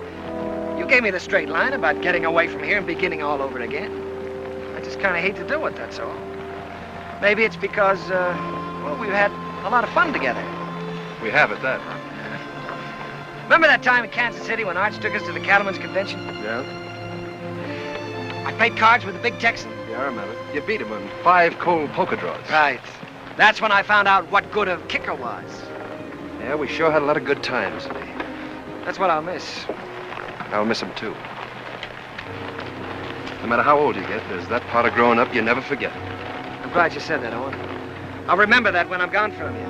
You gave me the straight line about getting away from here and beginning all over again. I just kind of hate to do it, that's all. Maybe it's because, well, we've had a lot of fun together. We have at that. Remember that time in Kansas City when Arch took us to the Cattlemen's Convention? Yeah? I played cards with the big Texan. Yeah, I remember. You beat him in 5 cold poker draws. Right. That's when I found out what good a kicker was. Yeah, we sure had a lot of good times, Lee. That's what I'll miss. I'll miss him, too. No matter how old you get, there's that part of growing up you never forget. I'm glad you said that, Owen. I'll remember that when I'm gone from you.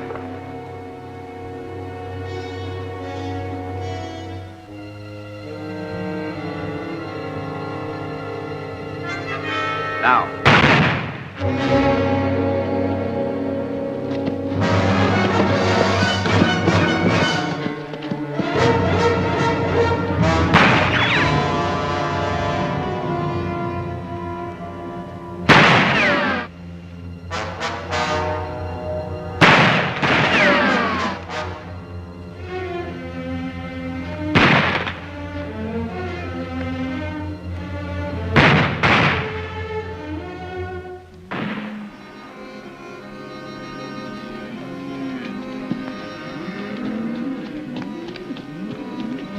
Now.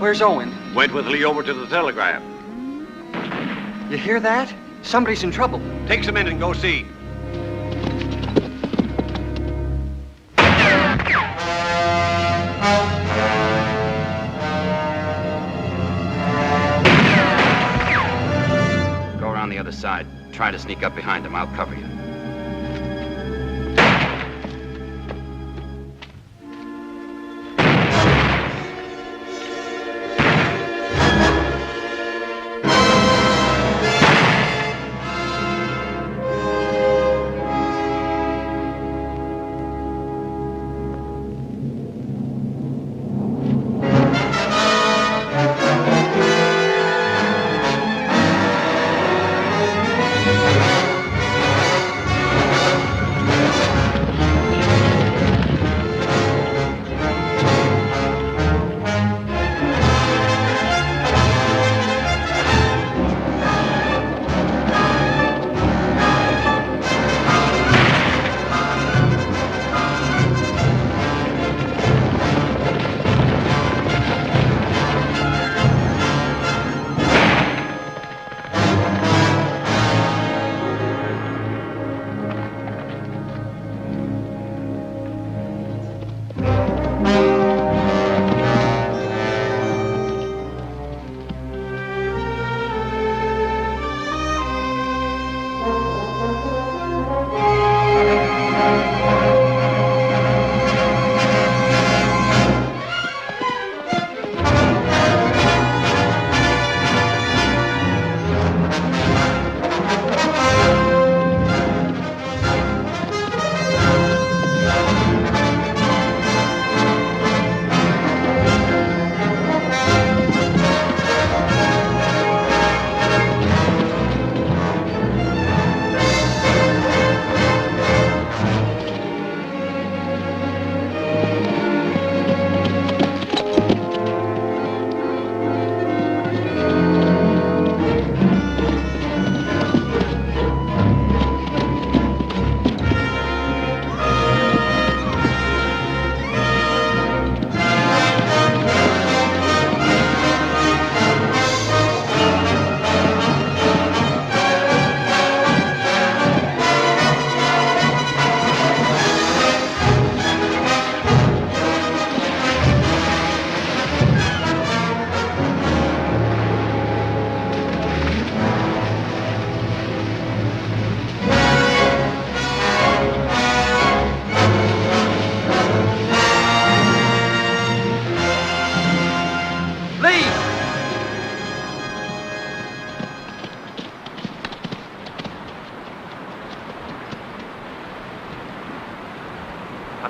Where's Owen? Went with Lee over to the telegraph. You hear that? Somebody's in trouble. Take some in and go see. Go around the other side. Try to sneak up behind him. I'll cover you.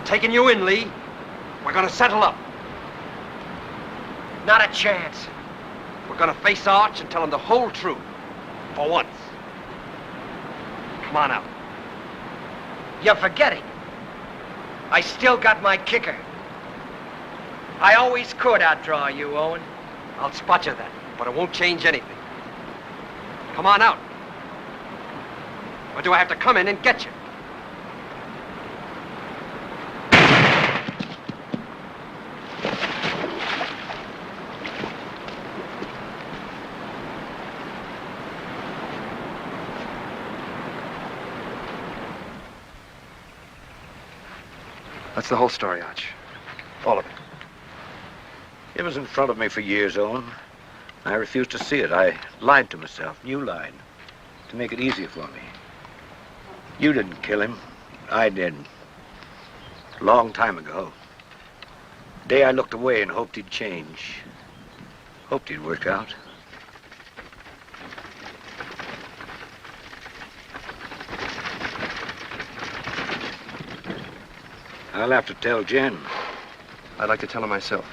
Taking you in, Lee. We're gonna settle up. Not a chance. We're gonna face Arch and tell him the whole truth. For once. Come on out. You're forgetting. I still got my kicker. I always could outdraw you, Owen. I'll spot you then, but it won't change anything. Come on out. Or do I have to come in and get you? That's the whole story, Arch. All of it. It was in front of me for years, Owen. I refused to see it. I lied to myself. You lied. To make it easier for me. You didn't kill him. I did. Long time ago. The day I looked away and hoped he'd change. Hoped he'd work out. I'll have to tell Jen. I'd like to tell her myself.